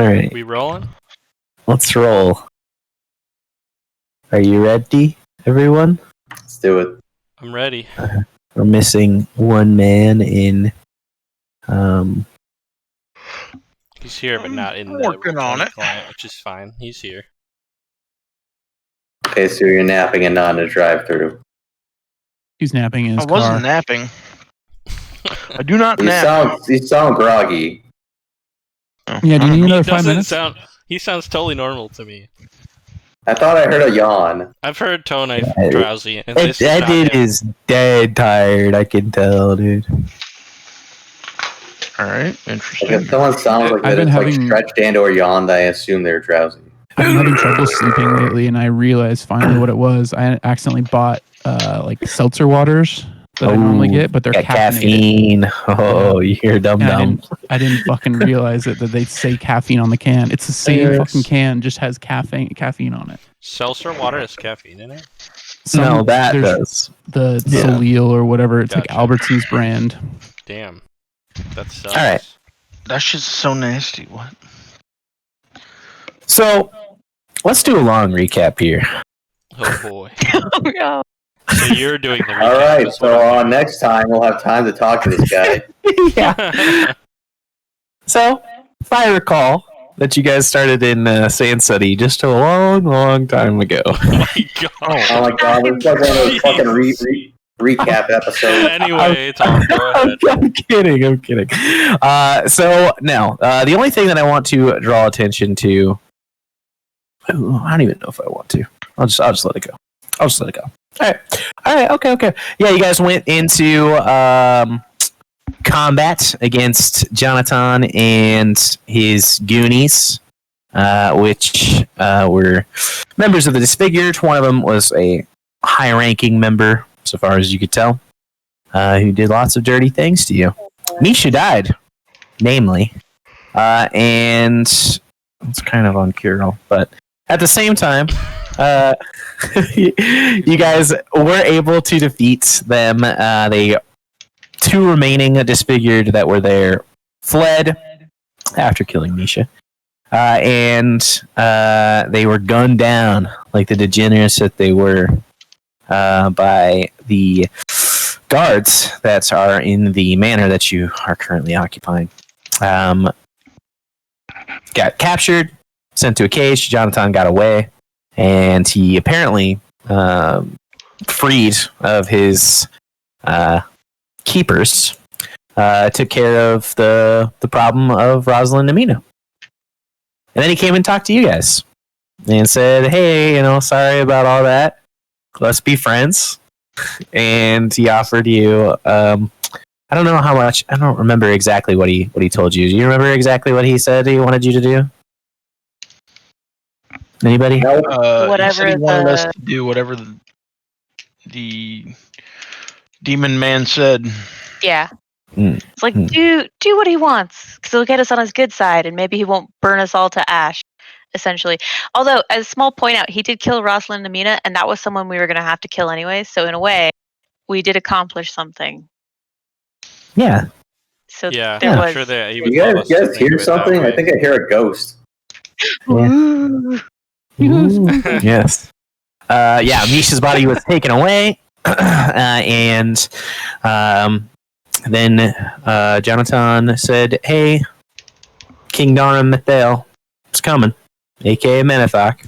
right. We rolling? Let's roll. Are you ready, everyone? Let's do it. I'm ready. We're missing one man in. He's here, but not in the Working on Roll20 it. client, which is fine. He's here. Okay, so you're napping and not in a drive-through. He's napping in his I car. wasn't napping. I do not nap. You sound groggy. Yeah, do you need another He 5 doesn't minutes? sound. He sounds totally normal to me. I thought I heard a yawn. I've heard Tone drowsy, and That this is not dude him. is dead tired. I can tell, dude. All right, Like interesting. if someone sounds like I've that, been it's having- like stretched and or yawned, I assume they're drowsy. I've been having trouble sleeping lately, and I realized finally what it was. I accidentally bought like seltzer waters that I normally get, but they're got caffeinated. caffeine. Oh, you're dumb And dumb. I didn't fucking realize it that they say caffeine on the can. It's the same Yes. fucking can, just has caffeine on it. Seltzer water has caffeine in it. No, that there's does. the Yeah. Soleil or whatever. It's like Gotcha. Albertson's brand. Damn. That sucks. All right. That shit's so nasty. What? So, let's do a long recap here. Oh boy. Oh no. So you're doing the recap. All right, is what so I'm doing. next time we'll have time to talk to this guy. Yeah. So, if I recall that you guys started in Sand Study just a long, long time ago. Oh my god. Oh my god, it's like one of those fucking recap episodes. Anyway, Tom, go ahead. I'm kidding. I'm kidding. So no, the only thing that I want to draw attention to, I don't even know if I want to. I'll just let it go. All right. Okay. Yeah, you guys went into combat against Jonathan and his Goonies, which were members of the Disfigured. One of them was a high-ranking member, so far as you could tell, who did lots of dirty things to you. Misha died, namely, and it's kind of uncurable, but at the same time, you guys were able to defeat them. They two remaining Disfigured that were there fled after killing Misha, and they were gunned down like the degenerates that they were by the guards that are in the manor that you are currently occupying. Got captured, sent to a cage. Jonathan got away, and he apparently freed of his keepers. Took care of the problem of Rosalind and Amina. And then he came and talked to you guys and said, hey, sorry about all that. Let's be friends. And he offered you, I don't know how much, I don't remember exactly what he told you. Do you remember exactly what he said he wanted you to do? Anybody? He said he wanted us to do whatever the demon man said. Yeah. Mm. It's like do what he wants, because he'll get us on his good side, and maybe he won't burn us all to ash. Essentially, although as a small point out, he did kill Rosalind and Amina, and that was someone we were going to have to kill anyway. So in a way, we did accomplish something. Yeah. So Yeah, there I'm was. sure that he would You love guys, us you to guys think hear of it that something? I way. think I hear a ghost. Ooh. Yes. Yeah, Misha's body was taken away, and then Jonathan said, hey, King Darum Mathael is coming, a.k.a. Menethok.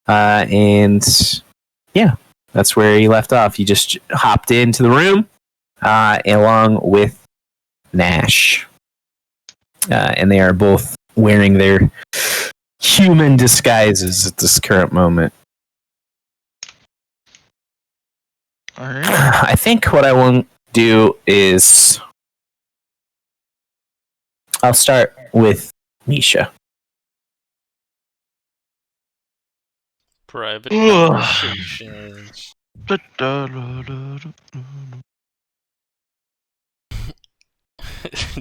And yeah, that's where he left off. He just hopped into the room along with Nash. And they are both wearing their human disguises at this current moment. All right. I think what I want to do is I'll start with Misha. Private Ugh. conversations.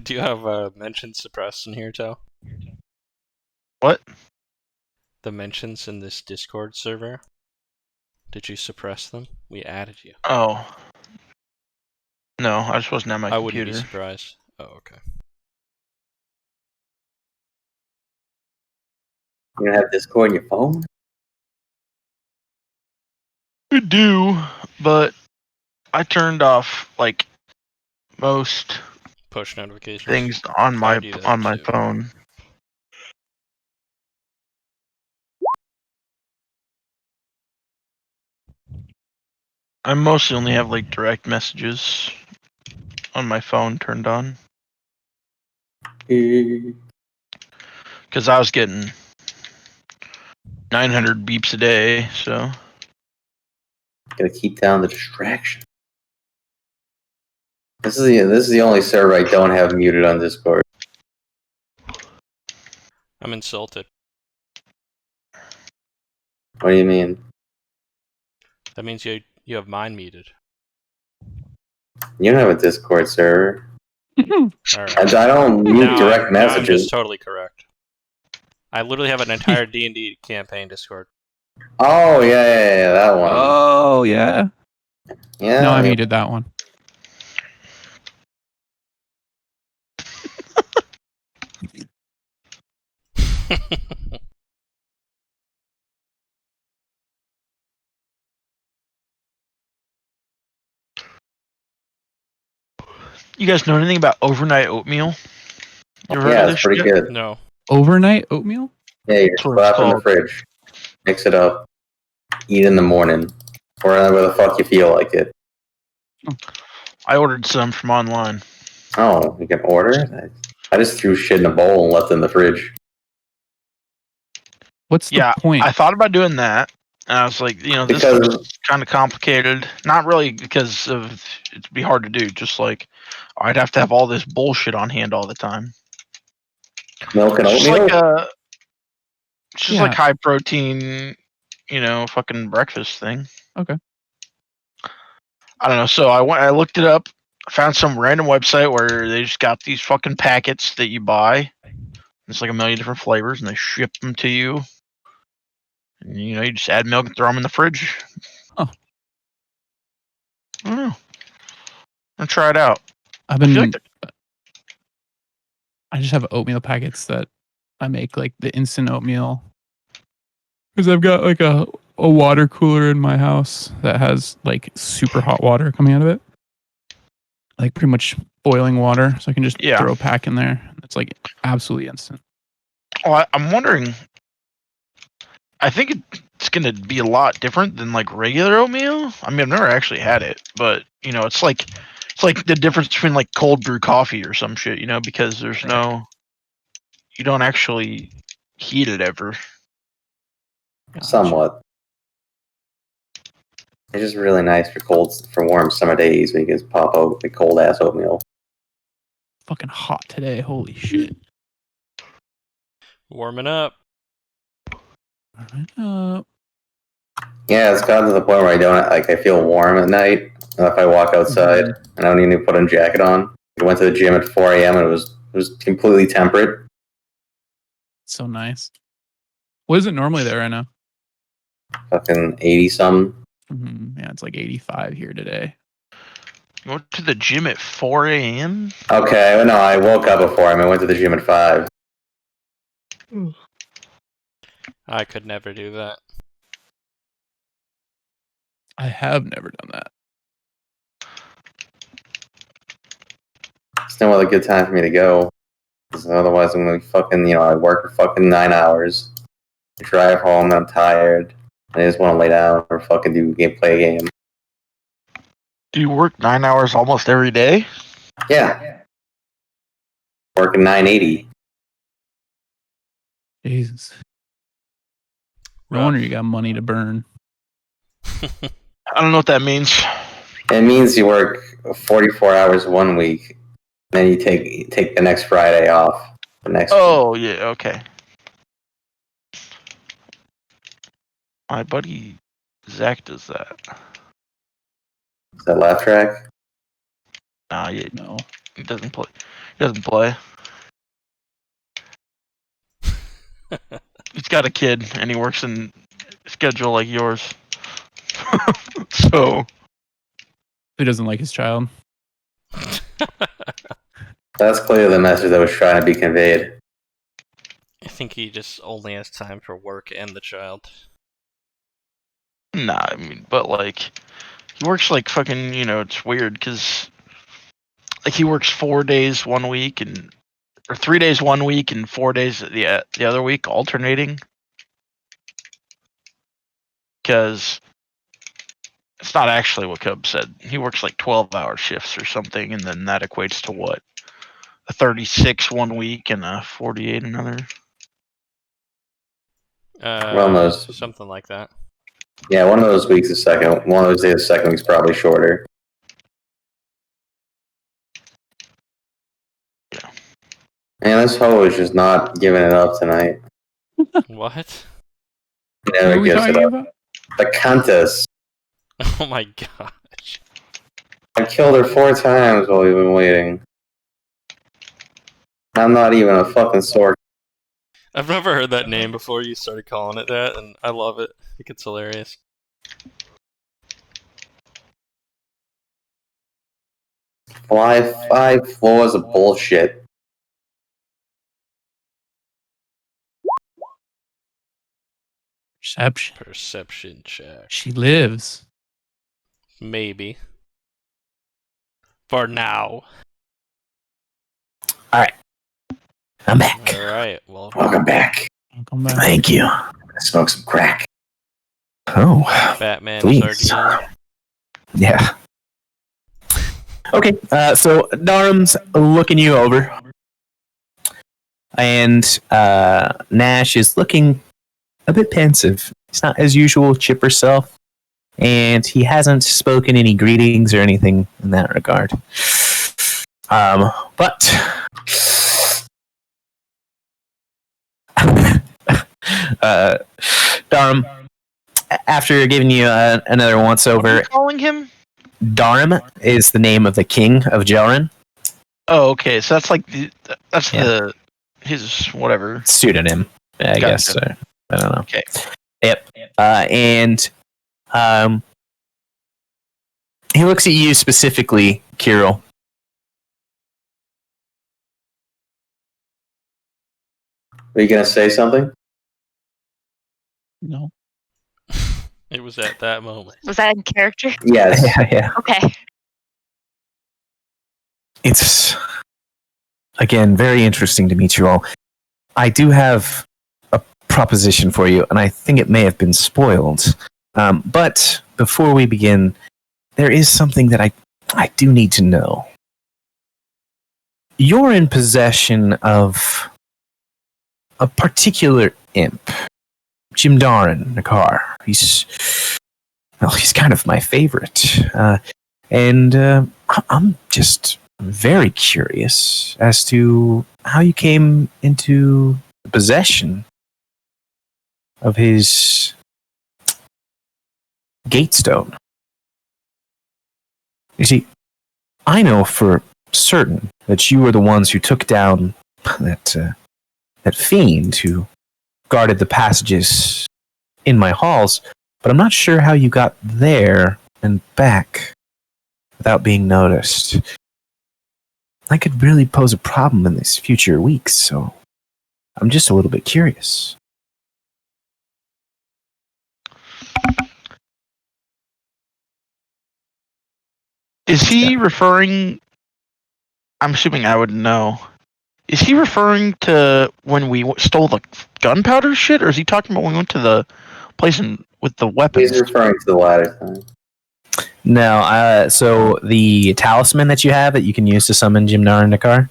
Do you have mentions suppressed in here, Tao? What? The mentions in this Discord server? Did you suppress them? We added you. Oh. No, I just wasn't on my I wouldn't be computer. surprised. Oh, okay. You don't have Discord on your phone? I do, but I turned off like most Push notifications. things on I my do that too. phone. I mostly only have like direct messages on my phone turned on because I was getting 900 beeps a day. So Gotta keep down the distraction. This is the only server I don't have muted on Discord. I'm insulted. What do you mean? That means you have mine muted. You don't have a Discord server. Alright. I don't mute direct now I'm messages. just totally correct. I literally have an entire D&D campaign Discord. Oh yeah, that one. Oh yeah. Yeah. No, I muted that one. you guys know anything about overnight oatmeal? You ever heard Yeah, of it's this pretty shit? good. No. Overnight oatmeal? Yeah, you That's just what put it's it in the called. fridge, mix it up, eat in the morning, or whenever the fuck you feel like it. I ordered some from online. Oh, you can order it? I just threw shit in a bowl and left it in the fridge. What's the Yeah, point? I thought about doing that, and I was like, this Because- looks kind of complicated. Not really because of it'd be hard to do. Just like I'd have to have all this bullshit on hand all the time. Milk and It's just oatmeal? like it's just Yeah. like high protein, fucking breakfast thing. Okay. I don't know. So I looked it up, found some random website where they just got these fucking packets that you buy. It's like a million different flavors, and they ship them to you. And, you just add milk and throw them in the fridge. Oh. I don't know. I'll try it out. I've I feel been. like I just have oatmeal packets that I make, like the instant oatmeal, because I've got like a water cooler in my house that has like super hot water coming out of it, like pretty much boiling water. So I can just throw a pack in there. It's like absolutely instant. I'm wondering. I think it's gonna be a lot different than like regular oatmeal. I mean, I've never actually had it, but it's like the difference between like cold brew coffee or some shit. Because there's you don't actually heat it ever. Somewhat. It's just really nice for warm summer days when you can just pop out like cold ass oatmeal. Fucking hot today. Holy shit. Warming up. Yeah, it's gotten to the point where I feel warm at night. If I walk outside and I don't even put a jacket on. I went to the gym at 4 a.m. and it was completely temperate. So nice. What is it normally there right now? Fucking 80 something. Yeah, it's like 85 here today. You went to the gym at 4 a.m. Okay, well, no, I woke up at 4 a.m. I went to the gym at 5. I could never do that. I have never done that. It's no other good time for me to go. Because otherwise I'm gonna be fucking, I work for fucking 9 hours. I drive home and I'm tired. I just want to lay down or fucking play a game. Do you work 9 hours almost every day? Yeah. Working 980. Jesus. No Rough. wonder you got money to burn. I don't know what that means. It means you work 44 hours one week, then you take the next Friday off. The next Oh, yeah, okay. My buddy Zach does that. Is that laugh track? Nah, yeah, No. he doesn't play. He doesn't play. He's got a kid, and he works in a schedule like yours. So He doesn't like his child. That's clearly the message that was trying to be conveyed. I think he just only has time for work and the child. Nah, I mean, but like, he works like fucking. It's weird because like he works 4 days one week or 3 days one week and 4 days the other week, alternating. Because it's not actually what Cub said. He works like 12-hour shifts or something, and then that equates to what? A 36 one week and a 48 another. Well, those. Something like that. Yeah, one of those weeks is second. One of those days, the second week's probably shorter. Yeah. Man, this hoe is just not giving it up tonight. What? What Never are we gives it talking up. about? The Countess. Oh my gosh. I killed her 4 times while we've been waiting. I'm not even a fucking sword. I've never heard that name before you started calling it that, and I love it. I think it's hilarious. Fly 5 floors of bullshit. Perception. Perception check. She lives. Maybe. For now. I'm back. Alright, well, Welcome back. I'll come back. Thank you. Smoke some crack. Oh, Batman please. Sardine. Yeah. Okay, so Darum's looking you over. And Nash is looking a bit pensive. He's not his usual chipper self. And he hasn't spoken any greetings or anything in that regard. But Darum, after giving you another once What are over, you calling him? Darum is the name of the king of Jelrin. Oh, okay. So that's like his whatever. Pseudonym, I Gotcha. guess. I don't know. Okay. Yep. And he looks at you specifically, Kirill. Are you gonna say something? No. It was at that moment. Was that in character? Yes. Yeah. Okay. It's, again, very interesting to meet you all. I do have a proposition for you, and I think it may have been spoiled. But before we begin, there is something that I do need to know. You're in possession of a particular imp, Jimdarin Nakar. He's kind of my favorite. And I'm just very curious as to how you came into possession of his Gatestone. You see, I know for certain that you were the ones who took down that fiend who guarded the passages in my halls, but I'm not sure how you got there and back without being noticed. That could really pose a problem in these future weeks, so I'm just a little bit curious. Is he referring? I'm assuming I would know. Is he referring to when we stole the gunpowder shit, or is he talking about when we went to the place with the weapons? He's referring to the latter thing. No, so the talisman that you have that you can use to summon Jimdarin Nakar.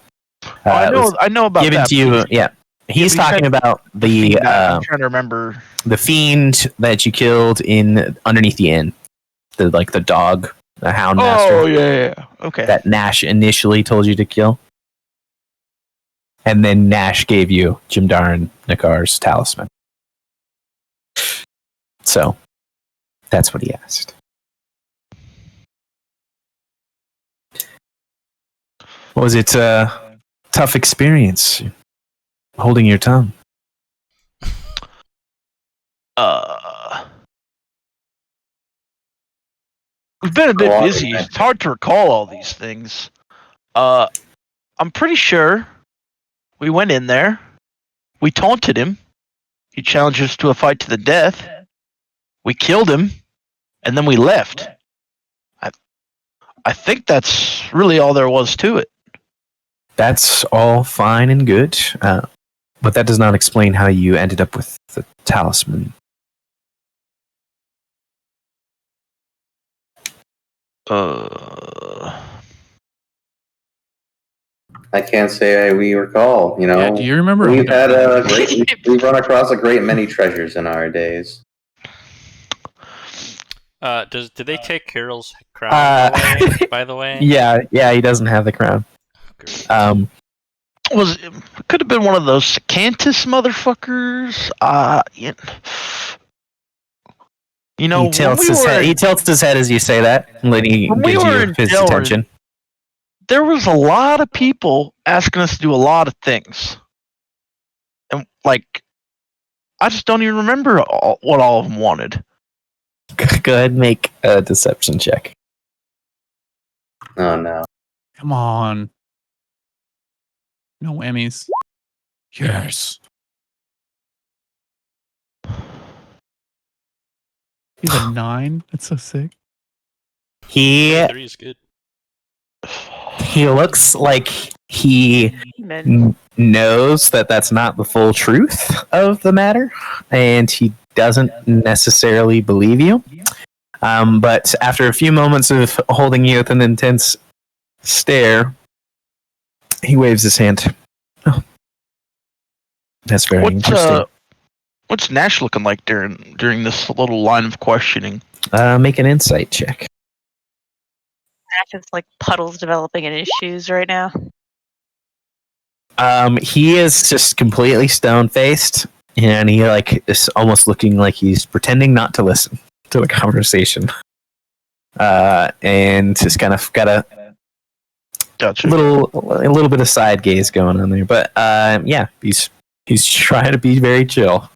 I know about given that. to you. Yeah, he's but he talking said about the I'm trying to remember. the fiend that you killed in underneath the inn, the dog, the hound master. Oh yeah. Okay. That Nash initially told you to kill, and then Nash gave you Jimdarin Nakar's talisman. So that's what he asked. Was it a tough experience holding your tongue? We've been a bit Well, busy. It's hard to recall all these things. I'm pretty sure we went in there, We taunted him. He challenged us to a fight to the death. We killed him, and then we left. I think that's really all there was to it. That's all fine and good, but that does not explain how you ended up with the talisman. I can't say we recall. You know, Yeah, do you remember? we've had we've run across a great many treasures in our days. Did they take Carol's crown away, by the way? Yeah, he doesn't have the crown. Great. Could have been one of those Sacantus motherfuckers. You know, He tilts his head as you say that, and then he When we gives were you in his Delrin, attention. there was a lot of people asking us to do a lot of things, and like, I just don't even remember what all of them wanted. Go ahead and make a deception check. Oh no. Come on. No whammies. Yes. He's a 9. That's so sick. He 3 is good. looks like he knows that that's not the full truth of the matter, and he doesn't necessarily believe you. But after a few moments of holding you with an intense stare, he waves his hand. Oh, that's very interesting. What's Nash looking like during this little line of questioning? Make an insight check. It's like puddles developing in his shoes right now. He is just completely stone-faced, and he is almost looking like he's pretending not to listen to the conversation. And just kind of got a little bit of side gaze going on there, but yeah, he's trying to be very chill.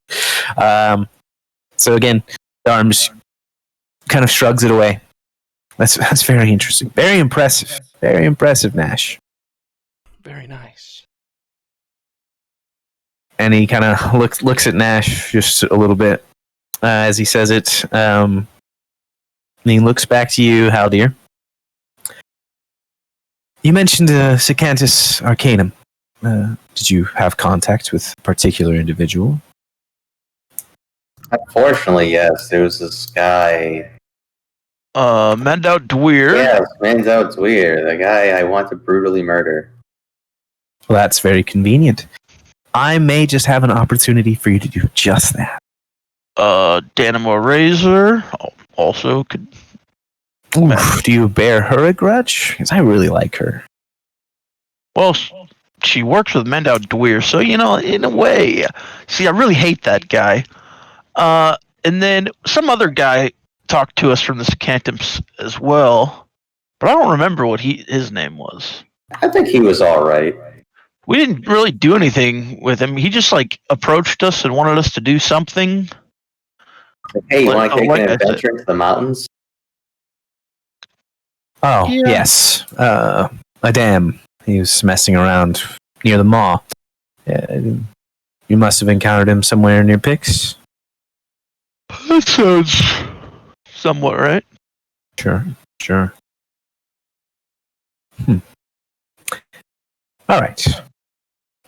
So again, the arms kind of shrugs it away. That's very interesting, very impressive, Nash. Very nice. And he kind of looks at Nash just a little bit as he says it. And he looks back to you, Haldir. You mentioned Sacantus Arcanum. Did you have contact with a particular individual? Unfortunately, yes. There was this guy. Mendout Dweir. Yes, Manzout's weird. The guy I want to brutally murder. Well, that's very convenient. I may just have an opportunity for you to do just that. Danimo Razor also could. Oof, do you bear her a grudge? Because I really like her. Well, she works with Mendout Dweir, so you know, in a way. See, I really hate that guy. And then some other guy talked to us from the Sacantum's as well, but I don't remember what his name was. I think he was all right. We didn't really do anything with him. He just approached us and wanted us to do something. Hey, you want to take like an I said. adventure into the mountains? Oh, Yeah. yes. A dam. He was messing around near the maw. You must have encountered him somewhere near Pix. That sounds somewhat right. Sure. All right.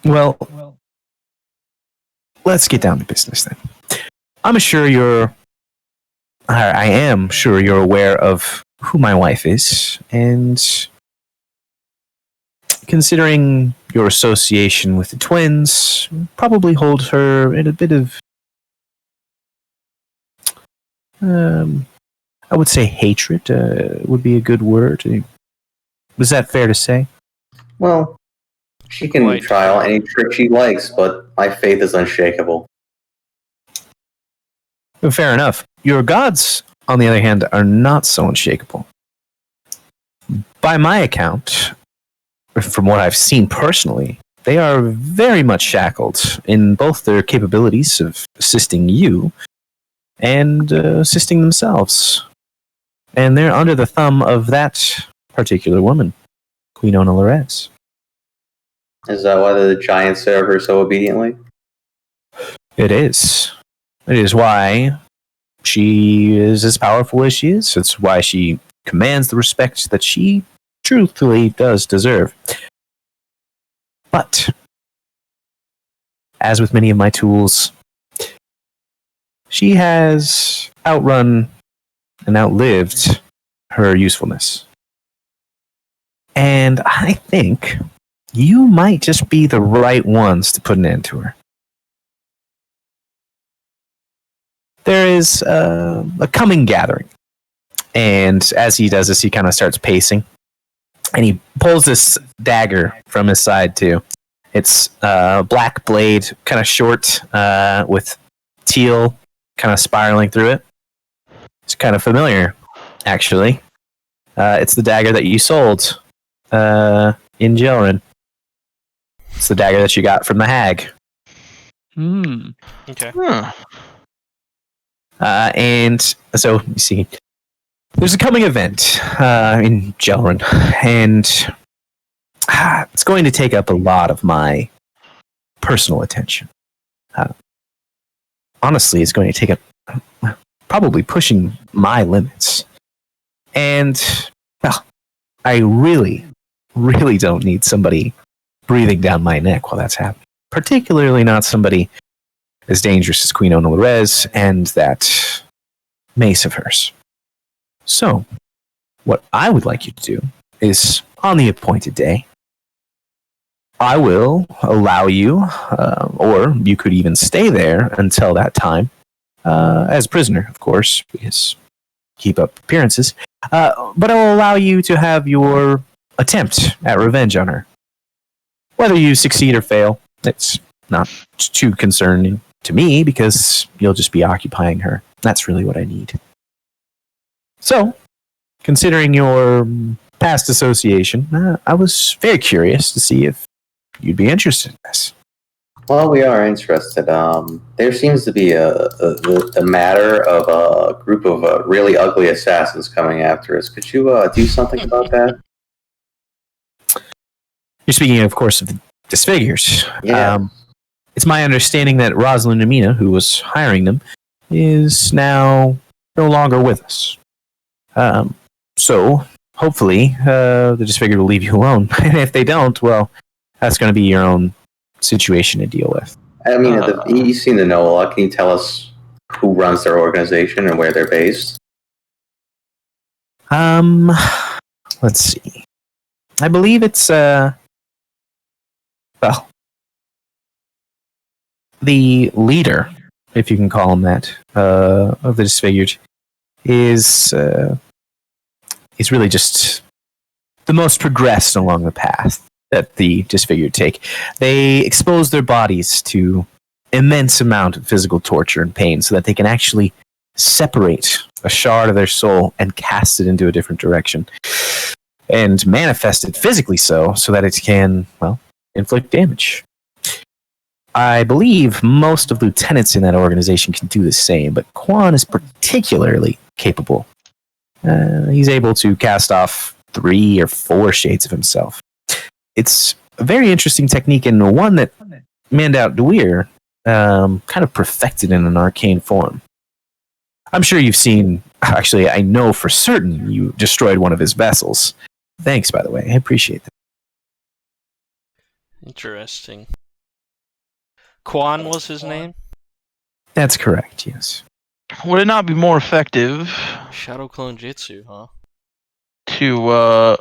Well, let's get down to business then. I am sure you're aware of who my wife is, and considering your association with the twins, probably hold her in a bit of, I would say hatred would be a good word. Was that fair to say? Well, she can Quite. try out any trick she likes, but my faith is unshakable. Fair enough. Your gods, on the other hand, are not so unshakable. By my account, from what I've seen personally, they are very much shackled in both their capabilities of assisting you and assisting themselves. And they're under the thumb of that particular woman, Queen Ona Larez. Is that why the giants serve her so obediently? It is. It is why she is as powerful as she is. It's why she commands the respect that she truthfully does deserve. But, as with many of my tools, she has outrun and outlived her usefulness. And I think you might just be the right ones to put an end to her. There is a coming gathering. And as he does this, he kind of starts pacing. And he pulls this dagger from his side, too. It's a black blade, kind of short, with teal kind of spiraling through it. It's kind of familiar, actually. It's the dagger that you sold in Jelrin. It's the dagger that you got from the hag. Okay. Huh. And so, you see, there's a coming event in Jelrin, and it's going to take up a lot of my personal attention. Honestly, it's going to take up probably pushing my limits. And, well, I really, really don't need somebody breathing down my neck while that's happening. Particularly not somebody as dangerous as Queen Onolorez and that mace of hers. So, what I would like you to do is, on the appointed day, I will allow you, or you could even stay there until that time, as prisoner, of course, because keep up appearances, but I will allow you to have your attempt at revenge on her. Whether you succeed or fail, it's not too concerning to me, because you'll just be occupying her. That's really what I need. So, considering your past association, I was very curious to see if you'd be interested in this. Well, we are interested. There seems to be a matter of a group of really ugly assassins coming after us. Could you do something about that? You're speaking, of course, of the disfigures. Yeah. It's my understanding that Rosalind Amina, who was hiring them, is now no longer with us. So, hopefully, the disfigured will leave you alone. And if they don't, well, that's going to be your own situation to deal with. I mean, you seem to know a lot. Can you tell us who runs their organization and where they're based? Let's see. I believe it's, well, the leader, if you can call him that, of the disfigured, is really just the most progressed along the path that the disfigured take. They expose their bodies to immense amount of physical torture and pain so that they can actually separate a shard of their soul and cast it into a different direction and manifest it physically so that it can, well, inflict damage. I believe most of lieutenants in that organization can do the same, but Quan is particularly capable. He's able to cast off 3 or 4 shades of himself. It's a very interesting technique, and one that Mandout Dweir kind of perfected in an arcane form. I'm sure you've seen, actually, I know for certain you destroyed one of his vessels. Thanks, by the way. I appreciate that. Interesting. Quan was his name? That's correct, yes. Would it not be more effective Shadow Clone Jitsu, huh? to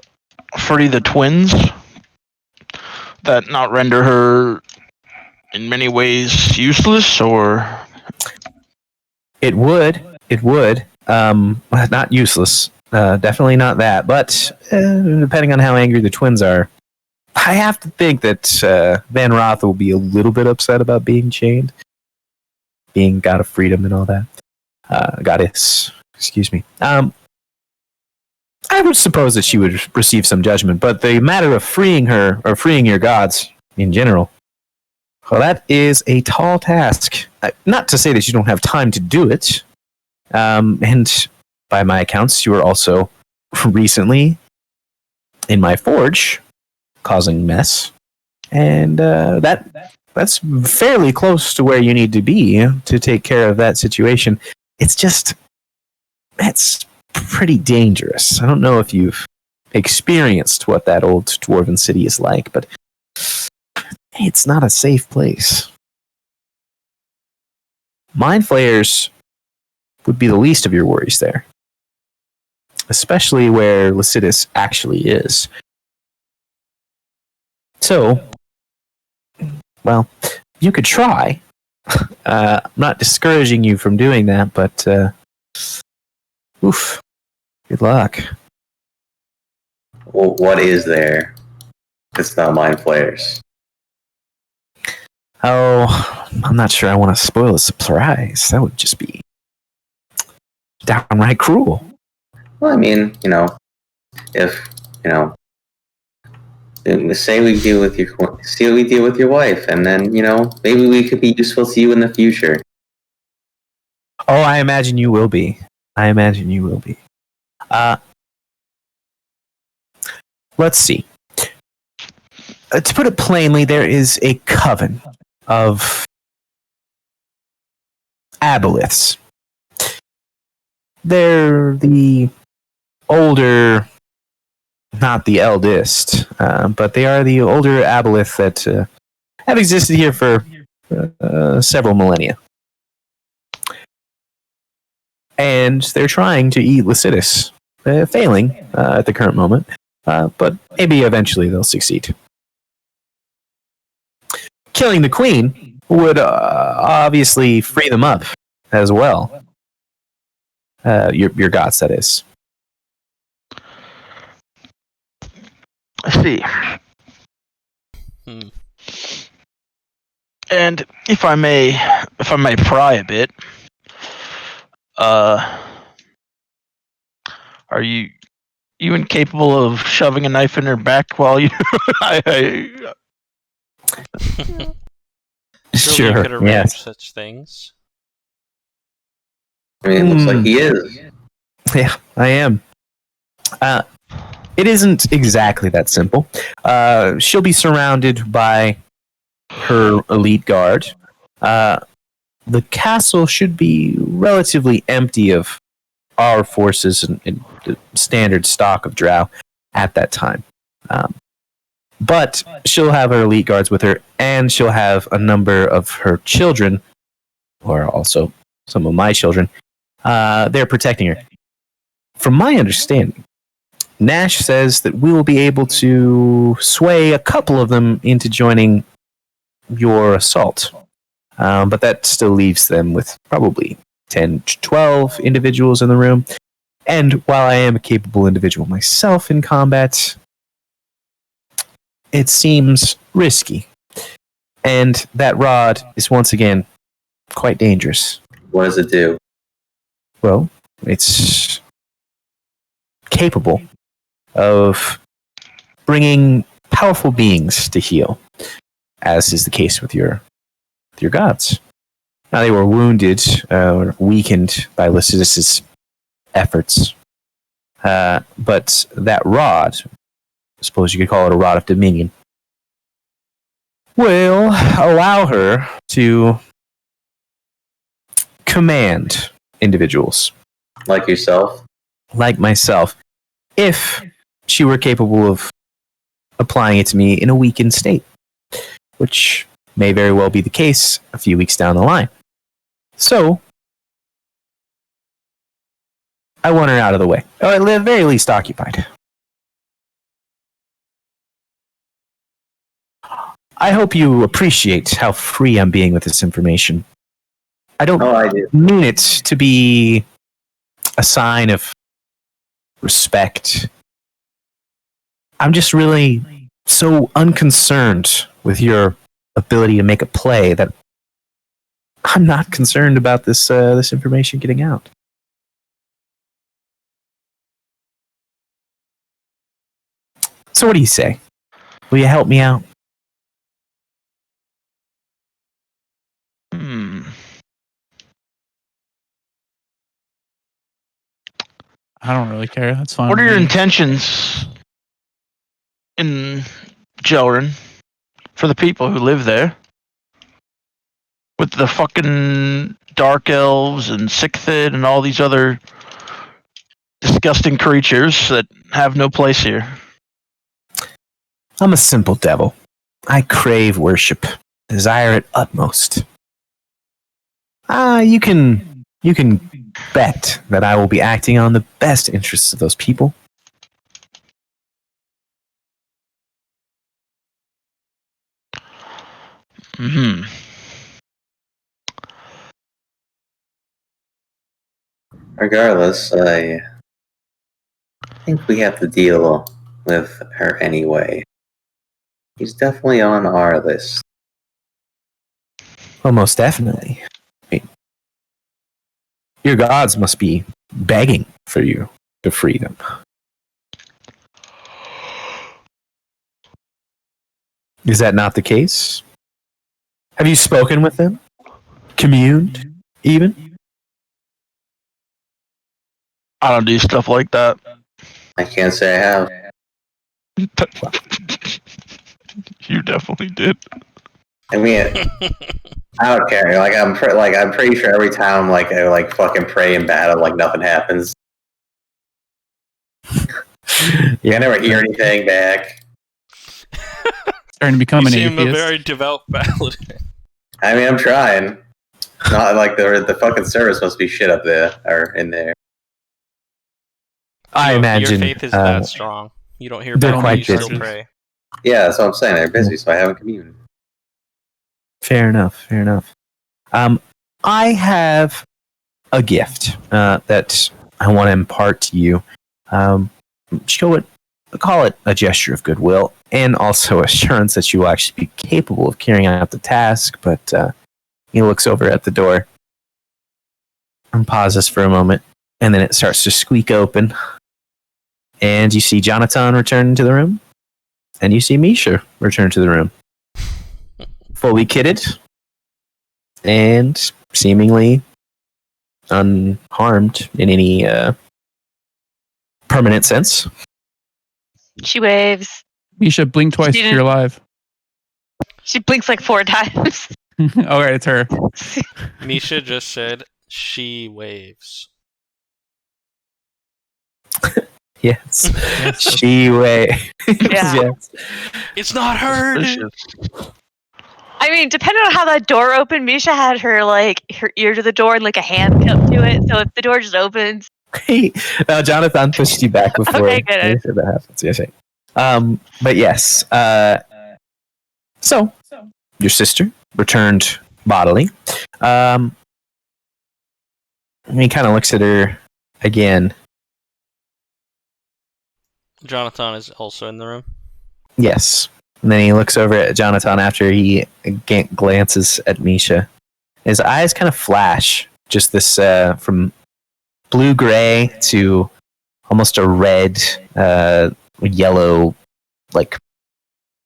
free the twins? That not render her in many ways useless, or? It would. Not useless. Definitely not that. But depending on how angry the twins are, I have to think that Van Roth will be a little bit upset about being chained. Being god of freedom and all that. Goddess. Excuse me. I would suppose that she would receive some judgment, but the matter of freeing her, or freeing your gods in general, well, that is a tall task. Not to say that you don't have time to do it. And by my accounts, you were also recently in my forge causing mess. And that That's fairly close to where you need to be to take care of that situation. It's just, that's pretty dangerous. I don't know if you've experienced what that old dwarven city is like, but it's not a safe place. Mind flayers would be the least of your worries there, especially where Lycidas actually is. So, well, you could try. I'm not discouraging you from doing that, but oof, good luck. Well, what is there? It's not mind flayers. Oh, I'm not sure I want to spoil the surprise. That would just be downright cruel. Well, I mean, if say we deal with your wife, and then maybe we could be useful to you in the future. Oh, I imagine you will be. Let's see. To put it plainly, there is a coven of aboleths. They're the older, not the eldest, but they are the older aboleth that have existed here for several millennia. And they're trying to eat Lycidas, failing at the current moment, but maybe eventually they'll succeed. Killing the queen would obviously free them up as well. Your gods, that is. I see. And if I may pry a bit, are you incapable of shoving a knife in her back while you? Surely you could arrange Yes. such things. I mean, it looks like he is. Yeah, I am. It isn't exactly that simple. She'll be surrounded by her elite guard. The castle should be relatively empty of our forces and the standard stock of drow at that time. But she'll have her elite guards with her, and she'll have a number of her children, or also some of my children. They're protecting her. From my understanding, Nash says that we will be able to sway a couple of them into joining your assault. But that still leaves them with probably 10 to 12 individuals in the room. And while I am a capable individual myself in combat, it seems risky. And that rod is once again quite dangerous. What does it do? Well, it's capable of bringing powerful beings to heal, as is the case with your gods. Now, they were wounded or weakened by Lycidas' efforts, but that rod, I suppose you could call it a rod of dominion, will allow her to command individuals. Like yourself? Like myself, if she were capable of applying it to me in a weakened state, which may very well be the case a few weeks down the line. So, I want her out of the way, or at the very least occupied. I hope you appreciate how free I'm being with this information. I don't I do. mean it to be a sign of respect. I'm just really so unconcerned with your ability to make a play that I'm not concerned about this information getting out. So what do you say? Will you help me out? I don't really care. That's fine. What are with your me. intentions in Jelrin for the people who live there? with the fucking dark elves and Sicthid and all these other disgusting creatures that have no place here. I'm a simple devil. I crave worship, desire it utmost. You can bet that I will be acting on the best interests of those people. Hmm. Regardless, I think we have to deal with her anyway. He's definitely on our list. Well, most definitely. I mean, your gods must be begging for you to free them. Is that not the case? Have you spoken with them? Communed, even? I don't do stuff like that. I can't say I have. You definitely did. I mean, I don't care. Like I'm pretty sure every time I fucking pray in battle, like nothing happens. Yeah, I never hear anything back. Starting to become You an seem a atheist. very devout paladin. I mean, I'm trying. Not like the fucking service must be shit up there or in there. I Your imagine faith is that strong. You don't hear they're back, but quite you still busy. pray. Yeah, that's what I'm saying. They're busy, so I haven't communed. Fair enough. Fair enough. I have a gift that I want to impart to you. Show it, call it a gesture of goodwill, and also assurance that you will actually be capable of carrying out the task. But he looks over at the door and pauses for a moment, and then it starts to squeak open, and you see Jonathan return to the room, and you see Misha return to the room, fully kitted and seemingly unharmed in any permanent sense. She waves. Misha, blink twice if didn't- you're alive. She blinks like 4 times. All right, it's her. Misha just said she waves. Yes, she way. Yeah. Yes. It's not her. Suspicious. I mean, depending on how that door opened, Misha had her ear to the door and like a hand up to it. So if the door just opens, Now, Jonathan pushed you back before Okay, good. that happens. Yes, right. But yes. So your sister returned bodily. And he kind of looks at her again. Jonathan is also in the room. Yes. And then he looks over at Jonathan after he glances at Misha. His eyes kind of flash, just this from blue-gray to almost a red, yellow, like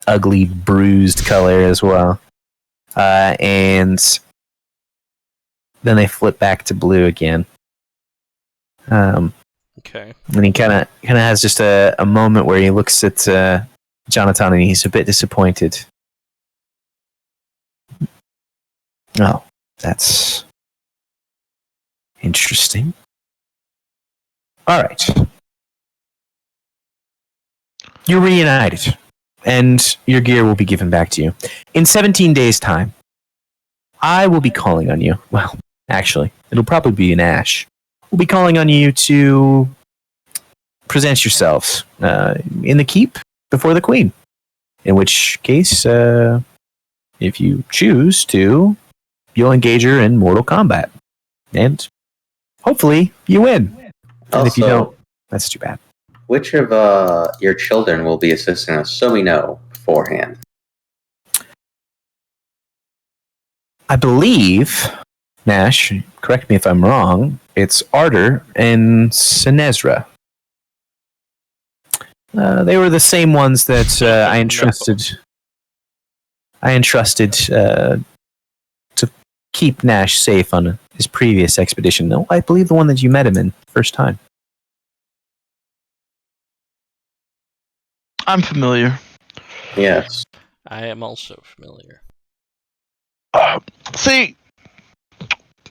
ugly, bruised color as well. And then they flip back to blue again. Okay. And he kind of has just a moment where he looks at Jonathan and he's a bit disappointed. Oh, that's interesting. All right. You're reunited, and your gear will be given back to you. In 17 days' time, I will be calling on you. Well, actually, it'll probably be an Ash. We'll be calling on you to present yourselves in the keep before the queen. In which case, if you choose to, you'll engage her in mortal combat. And hopefully you win. And if you Also, don't, that's too bad. which of your children will be assisting us so we know beforehand? I believe, Nash, correct me if I'm wrong, it's Arter and Sinezra. They were the same ones that I entrusted. I entrusted to keep Nash safe on his previous expedition. No, I believe the one that you met him in first time. I'm familiar. Yes. I am also familiar. See,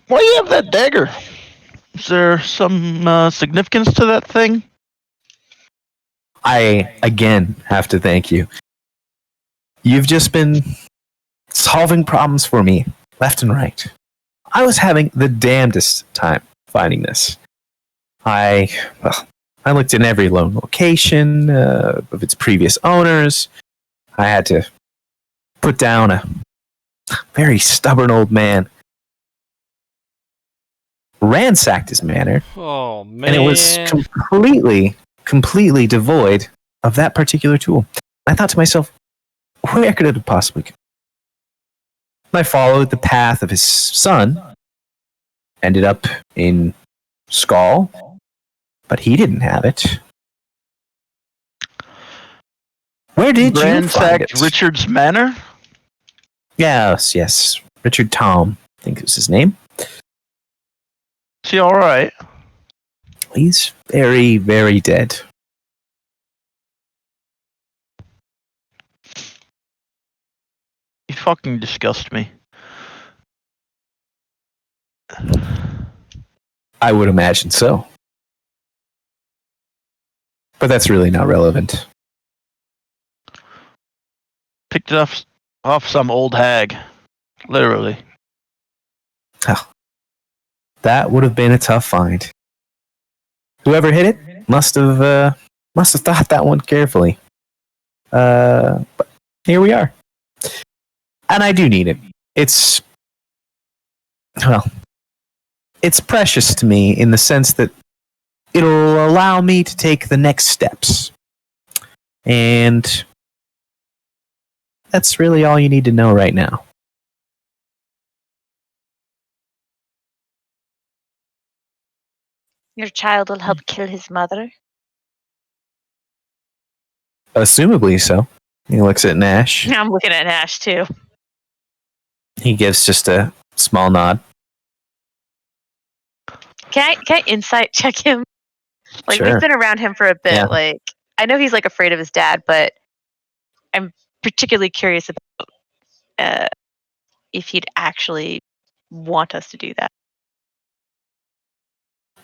why do you have that dagger? Is there some significance to that thing? I, again, have to thank you. You've just been solving problems for me, left and right. I was having the damnedest time finding this. I looked in every lone location of its previous owners. I had to put down a very stubborn old man. Ransacked his manor, Oh man. and it was completely devoid of that particular tool. I thought to myself, where could it have possibly gone? I followed the path of his son, ended up in Skull, but he didn't have it. Where did you find Ransacked it? Richard's manor? Yes. Richard Tom, I think was his name. Is he alright? He's very, very dead. You fucking disgust me. I would imagine so. But that's really not relevant. Picked it off some old hag. Literally. That would have been a tough find. Whoever hit it must have thought that one carefully. But here we are. And I do need it. It's precious to me in the sense that it'll allow me to take the next steps. And that's really all you need to know right now. Your child will help kill his mother. Assumably so. He looks at Nash. I'm looking at Nash too. He gives just a small nod. Can I insight check him? Like Sure. we've been around him for a bit. Yeah. Like I know he's like afraid of his dad, but I'm particularly curious about if he'd actually want us to do that.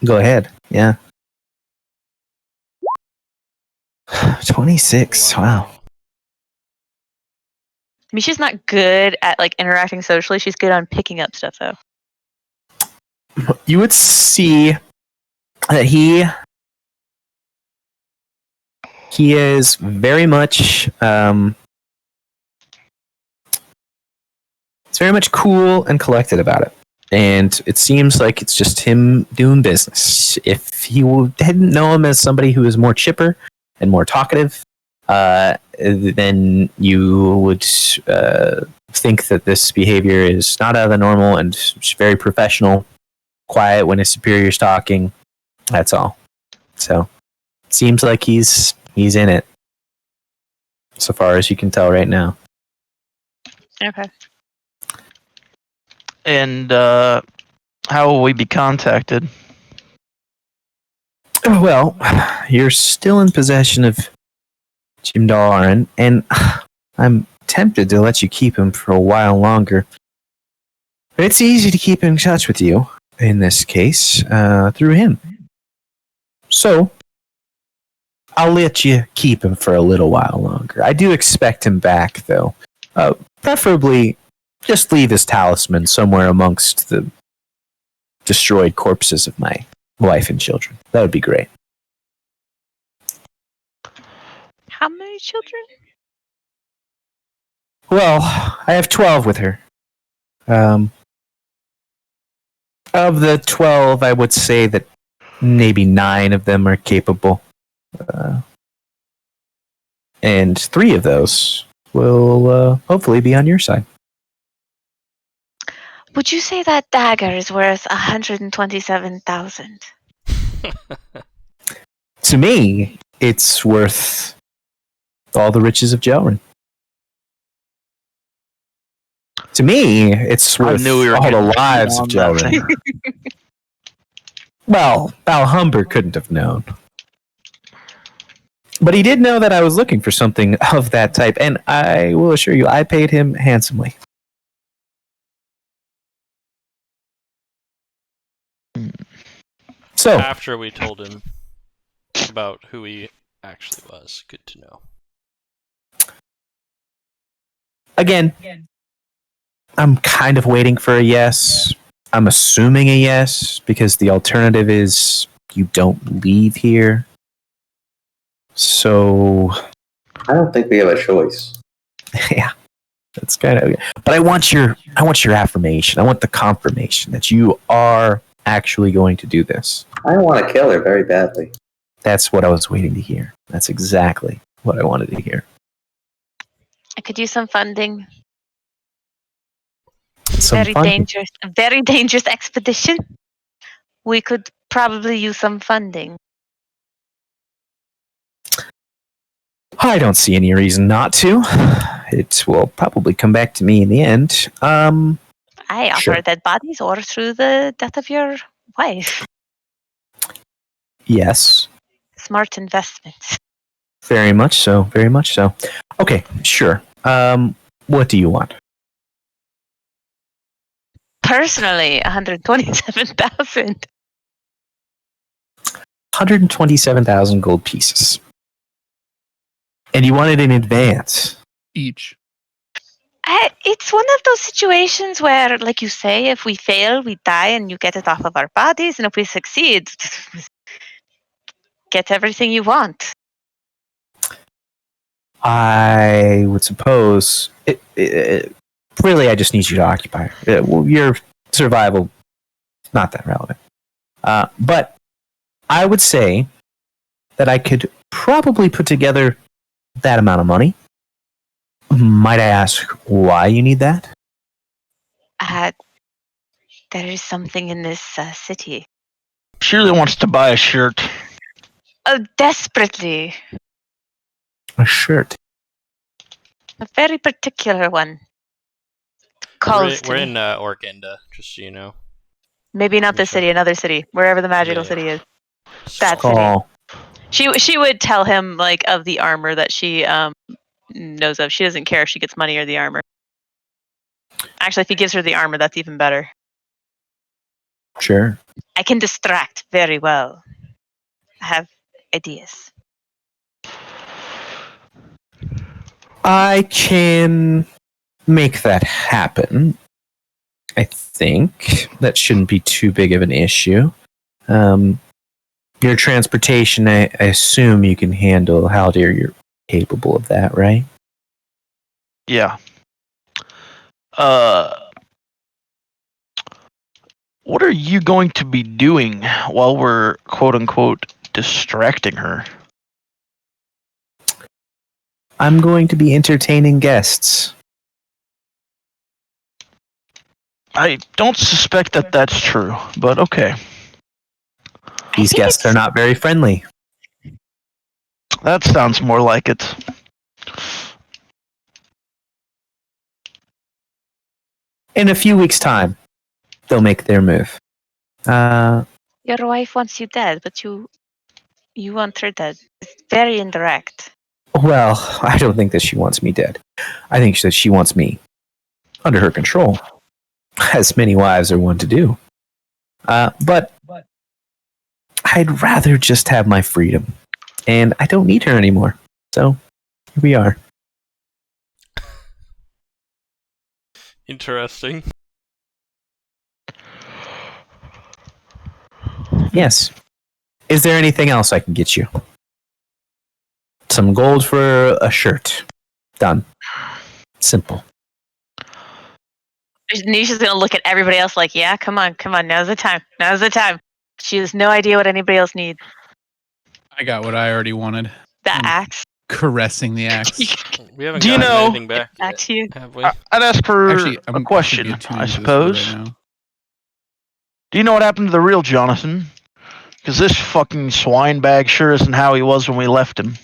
Go ahead. Yeah. 26. Wow. I mean, she's not good at like interacting socially. She's good on picking up stuff, though. You would see that he is very much it's very much cool and collected about it. And it seems like it's just him doing business. If you didn't know him as somebody who is more chipper and more talkative, then you would think that this behavior is not out of the normal and very professional, quiet when his superior's talking. That's all. So it seems like he's in it, so far as you can tell right now. Okay. And how will we be contacted? Well, you're still in possession of Jim Doran, and I'm tempted to let you keep him for a while longer. But it's easy to keep in touch with you, in this case, through him. So, I'll let you keep him for a little while longer. I do expect him back, though. Preferably, just leave his talisman somewhere amongst the destroyed corpses of my wife and children. That would be great. How many children? Well, I have 12 with her. Of the 12, I would say that maybe 9 of them are capable. And 3 of those will hopefully be on your side. Would you say that dagger is worth 127,000? To me, it's worth all the riches of Jelrin. To me, it's worth knew we were all the getting lives of on that Jelrin. Well, Humber couldn't have known. But he did know that I was looking for something of that type, and I will assure you, I paid him handsomely. So, After we told him about who he actually was. Good to know. again, I'm kind of waiting for a yes. I'm assuming a yes because the alternative is you don't leave here. So, I don't think we have a choice. yeah, that's kind of. But I want your affirmation. I want the confirmation that you are actually going to do this. I want to kill her very badly. That's what I was waiting to hear. That's exactly what I wanted to hear. I could use some funding. Some Very funding. dangerous. A very dangerous expedition. We could probably use some funding. I don't see any reason not to. It will probably come back to me in the end. I offer Sure. dead bodies or through the death of your wife. Yes. Smart investment. Very much so. Very much so. Okay, sure. What do you want? Personally, 127,000. 127,000 gold pieces. And you want it in advance. Each. It's one of those situations where, like you say, if we fail, we die and you get it off of our bodies. And if we succeed, get everything you want. I would suppose really, I just need you to occupy. Your survival, not that relevant. But I would say that I could probably put together that amount of money. Might I ask why you need that? There is something in this city. She really wants to buy a shirt. Oh, desperately. A shirt. A very particular one. Calls to We're me. in Orgenda, just so you know. Maybe not this Sure. city, another city, wherever the magical Yeah. city is. That city. Call. She would tell him like of the armor that she knows of. She doesn't care if she gets money or the armor. Actually, if he gives her the armor, that's even better. Sure. I can distract very well. I have ideas. I can make that happen. I think that shouldn't be too big of an issue. Your transportation, I assume you can handle. Haldir, you're capable of that, right? Yeah. What are you going to be doing while we're quote unquote distracting her? I'm going to be entertaining guests. I don't suspect that that's true, but okay. These guests are not very friendly. That sounds more like it. In a few weeks' time, they'll make their move. Your wife wants you dead, but you want her dead. It's very indirect. Well, I don't think that she wants me dead. I think that she wants me under her control, as many wives are wont to do. But I'd rather just have my freedom, and I don't need her anymore. So here we are. Interesting. Yes. Is there anything else I can get you? Some gold for a shirt. Done. Simple. Nisha's gonna look at everybody else like, yeah, come on, now's the time. She has no idea what anybody else needs. I got what I already wanted. That Mm. axe. Caressing the axe. We haven't Do you gotten know- anything back Back yet, to you. have we? I'd ask her Actually, a question, attuned I to this suppose. right now. Do you know what happened to the real Jonathan? Because this fucking swine bag sure isn't how he was when we left him.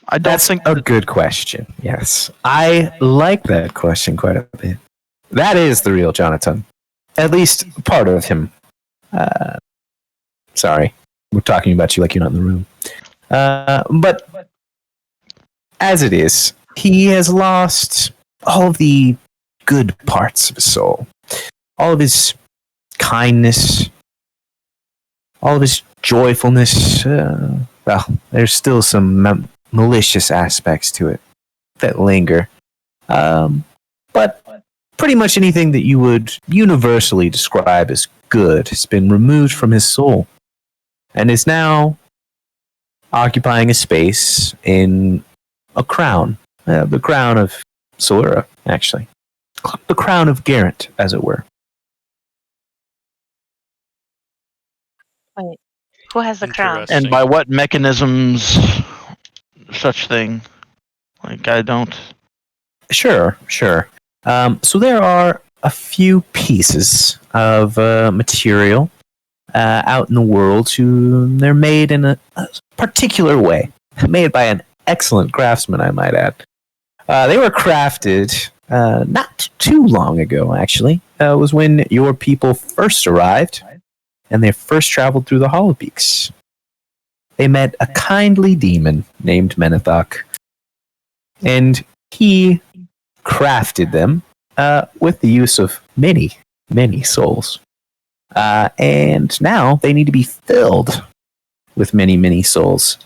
I don't That's think a good question. Yes. I like that question quite a bit. That is the real Jonathan. At least part of him. Sorry. We're talking about you like you're not in the room. But as it is, he has lost all of the good parts of his soul. All of his kindness, all of his joyfulness, well, there's still some malicious aspects to it that linger. But pretty much anything that you would universally describe as good has been removed from his soul and is now occupying a space in a crown. The crown of Solura, actually. The crown of Garrett, as it were. Wait, who has the crown? Interesting. And by what mechanisms such thing? Like, I don't... Sure. So there are a few pieces of material out in the world. They're made in a particular way. Made by an excellent craftsman, I might add. They were crafted not too long ago, actually. It was when your people first arrived and they first traveled through the Hollow Peaks. They met a kindly demon named Menethok, and he crafted them with the use of many, many souls. And now they need to be filled with many, many souls.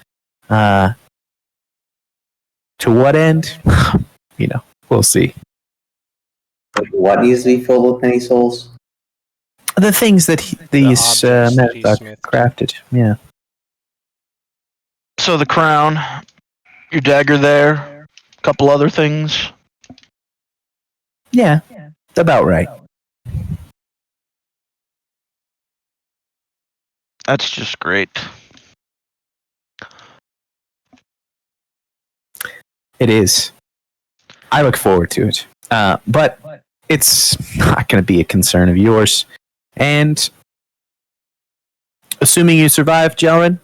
To what end? We'll see. What needs to be filled with many souls? The things that these objects that he Menethok smithed. crafted. Yeah. So the crown, your dagger there, a couple other things. Yeah. About right. That's just great. It is. I look forward to it. But it's not going to be a concern of yours. And assuming you survive, Jelrin,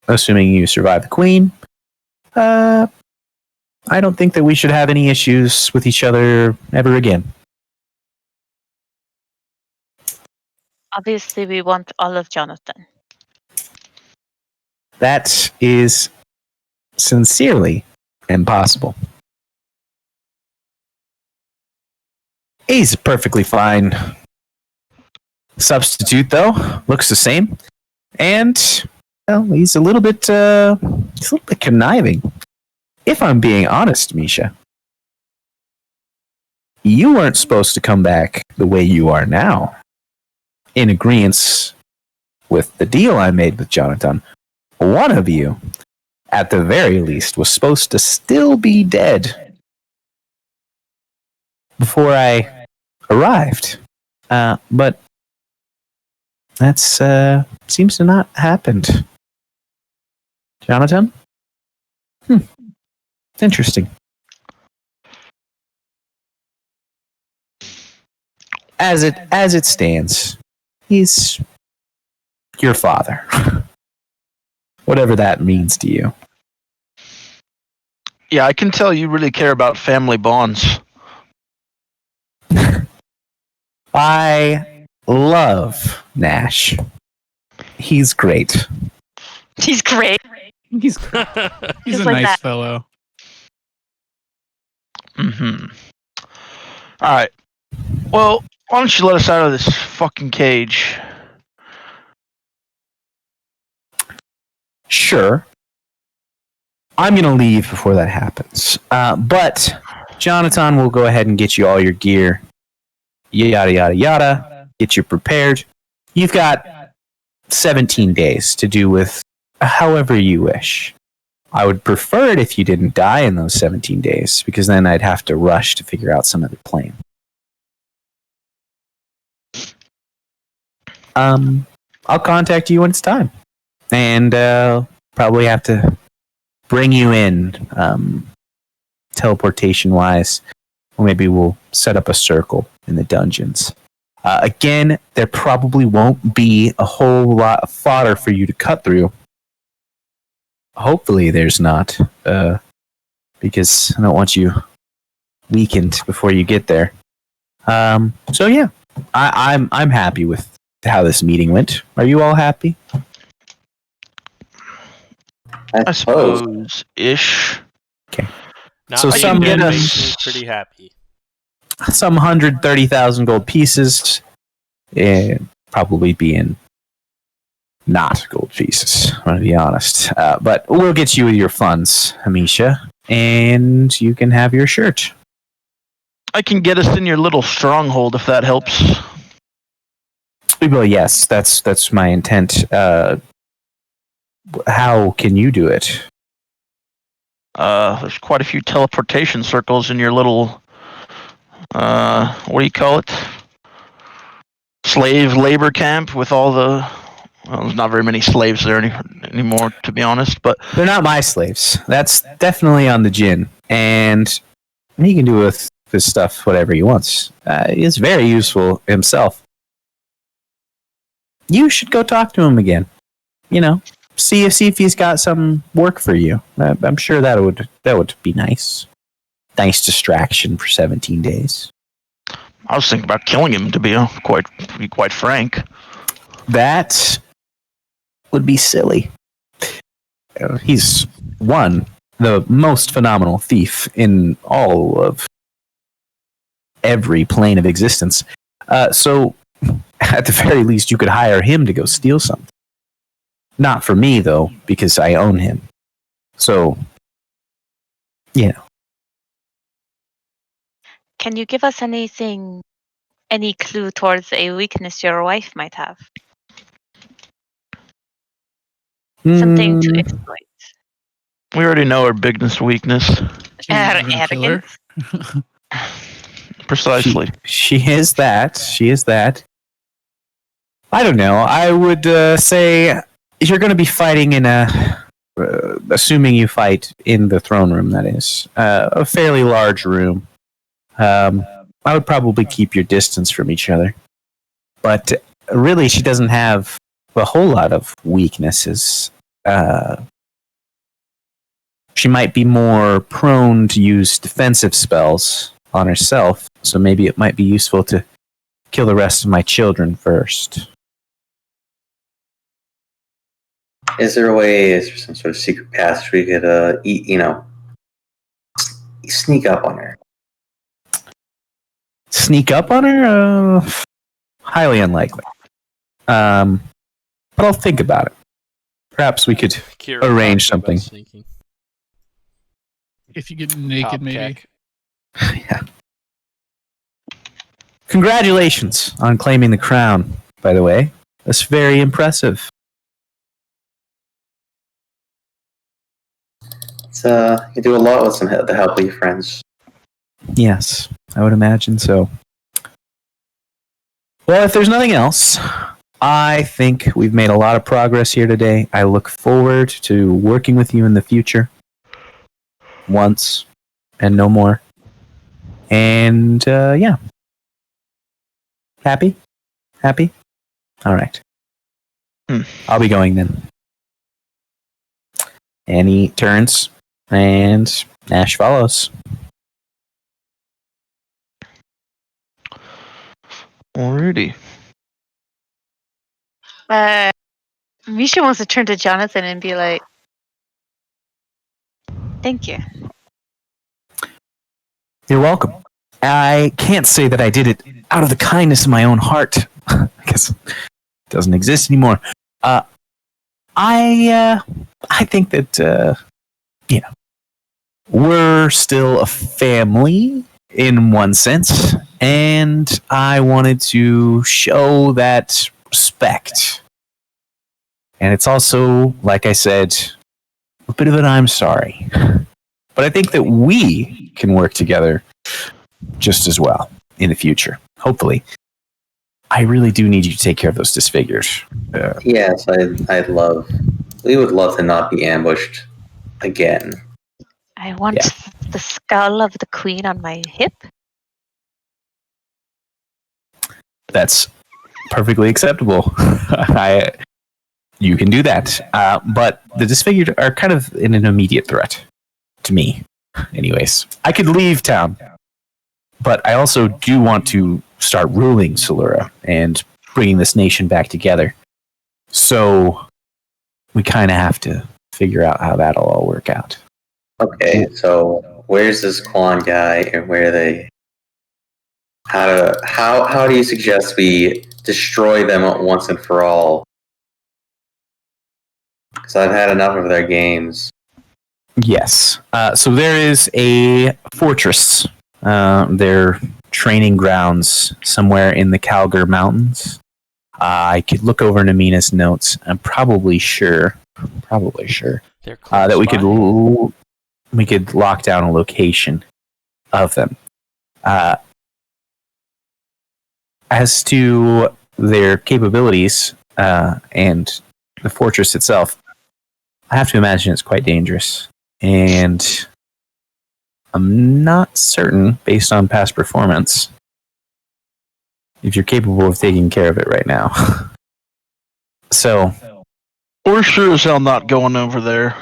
assuming you survive the Queen, I don't think that we should have any issues with each other ever again. Obviously, we want all of Jonathan. That is sincerely impossible. He's a perfectly fine substitute, though. Looks the same. And, well, he's a little bit conniving. If I'm being honest, Misha, you weren't supposed to come back the way you are now. In agreement with the deal I made with Jonathan, one of you, at the very least, was supposed to still be dead before I arrived. But that's seems to not happened. Jonathan? Interesting. As it stands, he's your father. Whatever that means to you. Yeah, I can tell you really care about family bonds. I love Nash. He's great. He's great. He's a Just like nice that. fellow. Mm-hmm. Alright. Well, why don't you let us out of this fucking cage? Sure. I'm going to leave before that happens. But Jonathan will go ahead and get you all your gear. Yada, yada, yada. Get you prepared. You've got 17 days to do with however you wish. I would prefer it if you didn't die in those 17 days, because then I'd have to rush to figure out some other plan. I'll contact you when it's time. And probably have to bring you in teleportation-wise. Or maybe we'll set up a circle in the dungeons. Again, there probably won't be a whole lot of fodder for you to cut through. Hopefully there's not, because I don't want you weakened before you get there. So yeah, I'm happy with how this meeting went. Are you all happy? I suppose. Ish. Not So being some dead get makes us- me pretty happy. some 130,000 gold pieces. Probably be in not gold pieces, I'm going to be honest. But we'll get you with your funds, Amisha, and you can have your shirt. I can get us in your little stronghold if that helps. Well, yes, that's my intent. How can you do it? There's quite a few teleportation circles in your little, what do you call it? Slave labor camp with all the. Well, there's not very many slaves there anymore, to be honest. But They're not my slaves. That's definitely on the Jinn, and he can do with this stuff whatever he wants. He's very useful himself. You should go talk to him again. You know, see if he's got some work for you. I'm sure that would be nice. Nice distraction for 17 days. I was thinking about killing him, to be quite frank. That would be silly. He's the most phenomenal thief in all of every plane of existence. So, at the very least, you could hire him to go steal something. Not for me, though, because I own him. So, you know. Can you give us any clue towards a weakness your wife might have? Something to exploit. We already know her biggest weakness. She's even a killer. Arrogance. Precisely. She is that. She is that. I don't know. I would say you're going to be fighting in assuming you fight in the throne room, that is. A fairly large room. I would probably keep your distance from each other. But really, she doesn't have a whole lot of weaknesses. She might be more prone to use defensive spells on herself, so maybe it might be useful to kill the rest of my children first. Is there some sort of secret passage we could, sneak up on her? Sneak up on her? Highly unlikely. But I'll think about it. Perhaps we could Kira arrange talked about something. sneaking. If you get naked, Top maybe. cack. Yeah. Congratulations on claiming the crown, by the way. That's very impressive. You do a lot with the help of your friends. Yes, I would imagine so. Well, if there's nothing else, I think we've made a lot of progress here today. I look forward to working with you in the future. Once and no more. And, yeah. Happy? Happy? All right. I'll be going then. And he turns, and Ash follows. Alrighty. Misha wants to turn to Jonathan and be like, "Thank you." You're welcome. I can't say that I did it out of the kindness of my own heart. I guess it doesn't exist anymore. I think that, we're still a family in one sense, and I wanted to show that respect. And it's also, like I said, a bit of an I'm sorry. But I think that we can work together just as well in the future. Hopefully. I really do need you to take care of those disfigures. Yes, we would love to not be ambushed again. I want the skull of the queen on my hip. That's perfectly acceptable. You can do that. But the disfigured are kind of an immediate threat to me. Anyways, I could leave town. But I also do want to start ruling Salura and bringing this nation back together. So we kind of have to figure out how that'll all work out. Okay, so where's this Quan guy and where are they? How do you suggest we destroy them once and for all? Because I've had enough of their games. Yes. So there is a fortress. Their training grounds somewhere in the Calgar Mountains. I could look over Namina's notes. I'm probably sure They're close that by. we could lock down a location of them. As to their capabilities and the fortress itself, I have to imagine it's quite dangerous. And I'm not certain, based on past performance, if you're capable of taking care of it right now. So, We're sure as hell not going over there.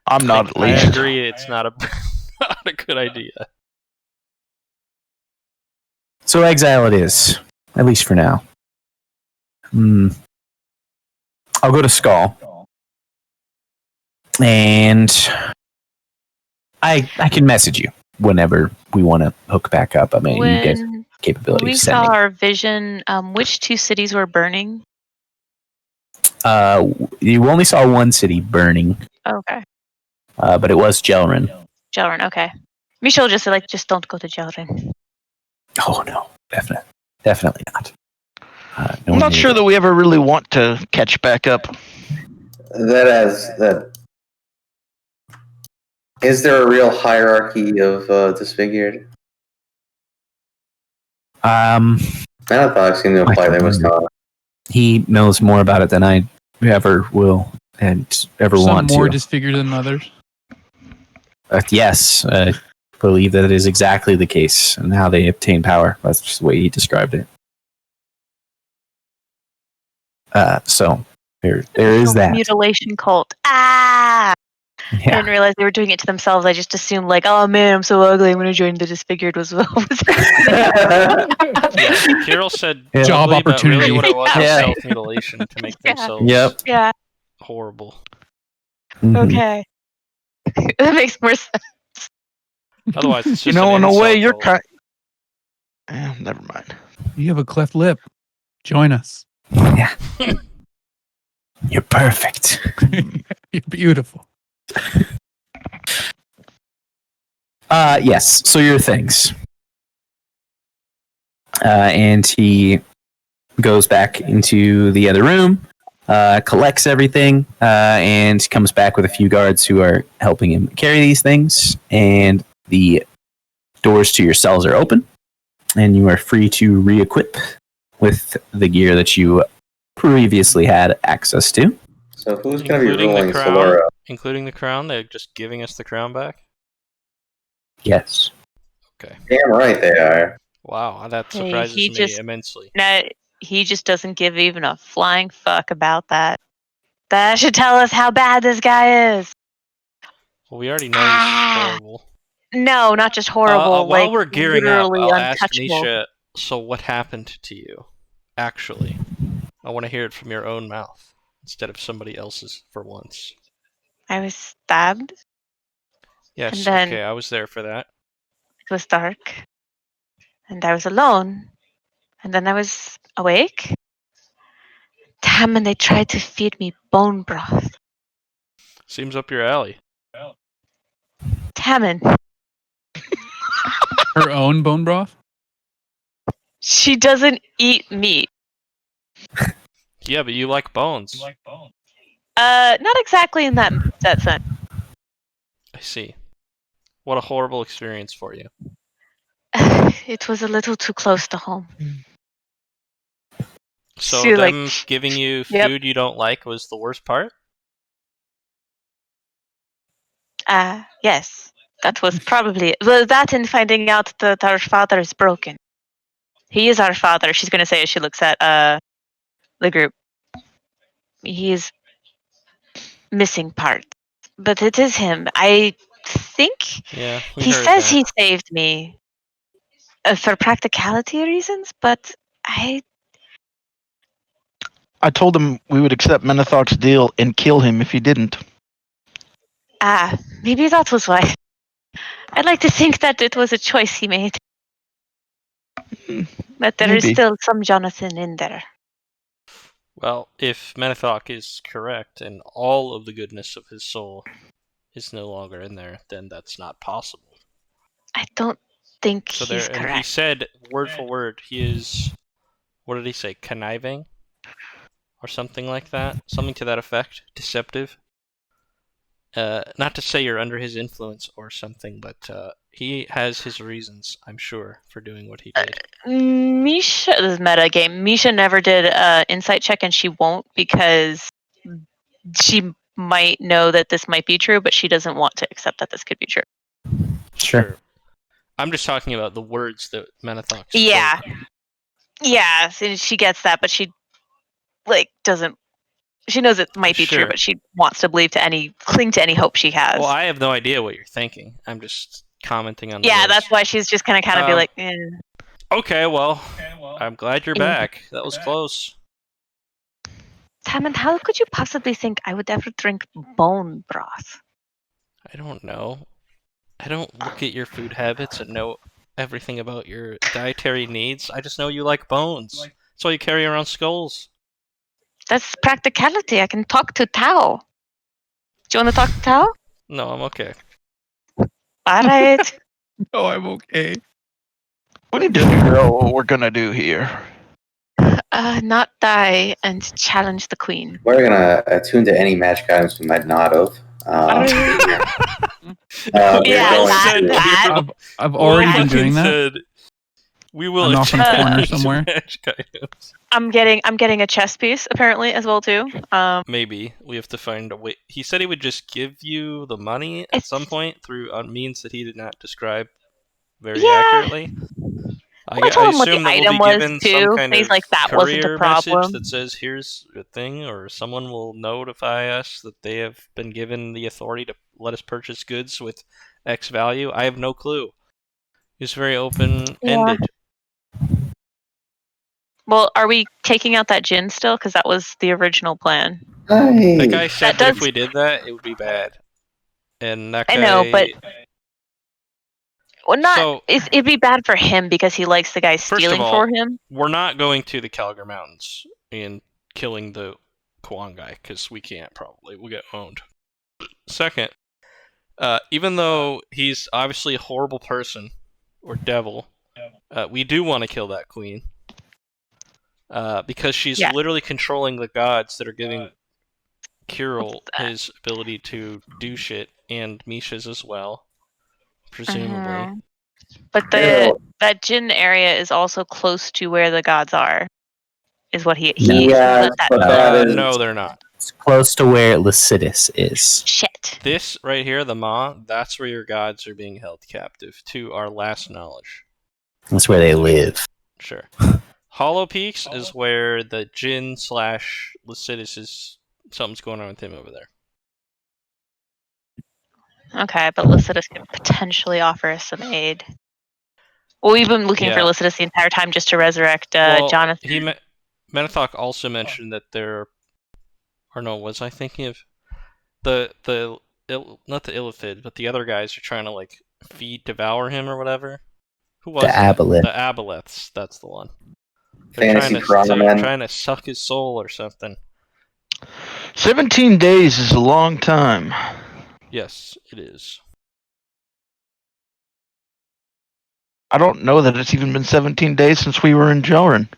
I'm not, at I least. agree. It's not a not a good idea. so exile it is, at least for now. I'll go to Skull. And I can message you whenever we want to hook back up. I mean, you guys have When capability we of saw sending. our vision, which 2 cities were burning? You only saw one city burning, Okay. but it was Jelrin. Jelrin, okay. Michelle just said, just don't go to Jelrin. Oh no, definitely not. I'm not sure that we ever really want to catch back up. Is there a real hierarchy of disfigured? Dawgs seemed to imply there was not. He knows more about it than I ever will and ever Some want more to. disfigured than others. Yes, I believe that it is exactly the case and how they obtain power. That's just the way he described it. So there is that. Mutilation cult. Ah! I Yeah. didn't realize they were doing it to themselves. I just assumed, oh man, I'm so ugly. I'm going to join the disfigured as well. Yeah, Kirill said Yeah. Job ugly, but really opportunity. what it was Yeah. self-mutilation to make Yeah. themselves Yep. Yeah, horrible. Mhm. okay. That makes more sense. Otherwise, it's just You know, an in a way, insult you're cult. kind. Never mind. You have a cleft lip. Join us. Yeah. You're perfect. You're beautiful. Yes. So your things. And he goes back into the other room, collects everything, and comes back with a few guards who are helping him carry these things. And the doors to your cells are open, and you are free to re-equip with the gear that you previously had access to. So who's going to be Including the ruling crown. Solora? Including the crown, they're just giving us the crown back? Yes. Damn right they are. Wow, that Hey, surprises he me just- immensely. No, he just doesn't give even a flying fuck about that. That should tell us how bad this guy is. Well, we already know Ah. he's horrible. No, not just horrible. While we're gearing up, literally I'll ask untouchable. Misha, so what happened to you? Actually. I want to hear it from your own mouth, instead of somebody else's for once. I was stabbed. Yes, And then- okay, I was there for that. It was dark. And I was alone. And then I was awake. Damn, and they tried to feed me bone broth. Seems up your alley. Tammin, Her own bone broth? she doesn't eat meat. Yeah, but you like bones. Not exactly in that sense. I see. What a horrible experience for you. It was a little too close to home. So She, them giving you Yep. food you don't like was the worst part? Yes. That was probably well, that and finding out that our father is broken. He is our father, she's gonna say as she looks at the group. He is missing part. But it is him. I think Yeah, we he heard says that. he saved me for practicality reasons, but I told him we would accept Menethok's deal and kill him if he didn't. maybe that was why. I'd like to think that it was a choice he made. But there is Maybe. still some Jonathan in there. Well, if Manethok is correct and all of the goodness of his soul is no longer in there, then that's not possible. I don't think So he's and he correct. said word for word, he is, what did he say, conniving? Or something like that? Something to that effect? Deceptive? Not to say you're under his influence or something, but he has his reasons, I'm sure, for doing what he did. Misha, this is meta game. Misha never did an insight check, and she won't because she might know that this might be true, but she doesn't want to accept that this could be true. Sure. I'm just talking about the words that Manethok spoke. Yeah. Yeah, so she gets that, but she doesn't. She knows it might be true, Sure. but she wants to cling to any hope she has. Well, I have no idea what you're thinking. I'm just commenting on the yeah, words. that's why she's just gonna kind of be like, eh. Okay, well, I'm glad you're back. That was close. Tammin, how could you possibly think I would ever drink bone broth? I don't know. I don't look at your food habits and know everything about your dietary needs. I just know you like bones. That's why you carry around skulls. That's practicality. I can talk to Tao. Do you want to talk to Tao? No, I'm okay. All right. Oh, I'm okay. We need to figure out what we're gonna do here. Not die and challenge the queen. We're gonna attune to any magic items we might not have. We're Yeah, going that. to- I've already Well, been doing that. said, we will I'm off in a attune corner to somewhere. magic items. I'm getting a chess piece apparently as well too. Maybe we have to find a way. He said he would just give you the money at some point through means that he did not describe very Yeah. accurately. I told him what the assume that item we'll be was given too. some kind He's of like, that wasn't a courier message problem. that says here's a thing, or someone will notify us that they have been given the authority to let us purchase goods with X value. I have no clue. It's very open-ended. Well, are we taking out that gin still? Because that was the original plan. That guy said That that if does- we did that, it would be bad. And that guy... I know, but well, not. So- It'd be bad for him because he likes the guy First of stealing all, for him. we're not going to the Calgar Mountains and killing the Kwon guy, because we can't probably. We'll get owned. Second, even though he's obviously a horrible person, or devil, we do want to kill that queen. Because she's Yeah. literally controlling the gods that are giving Kirill his ability to do shit, and Misha's as well, presumably. But that gin area is also close to where the gods are. Is what he Yeah, let that but that is No, they're not. It's close to where Lycidas is. shit. This right here, the Ma, that's where your gods are being held captive, to our last knowledge. That's where they live. Sure. Hollow Peaks is where the Jin / Lycidas is. Something's going on with him over there. Okay, but Lycidas could potentially offer us some aid. Well, we've been looking for Yeah. Lycidas the entire time just to resurrect Well, Jonathan. Manethok also mentioned that there, or no, was I thinking of not the Illithid, but the other guys are trying to devour him or whatever. Who was The it? Aboleth. The Aboleths. That's the one. They're Fantasy trying Chronoman. to suck his soul or something. 17 days is a long time. Yes, it is. I don't know that it's even been 17 days since we were in Joran.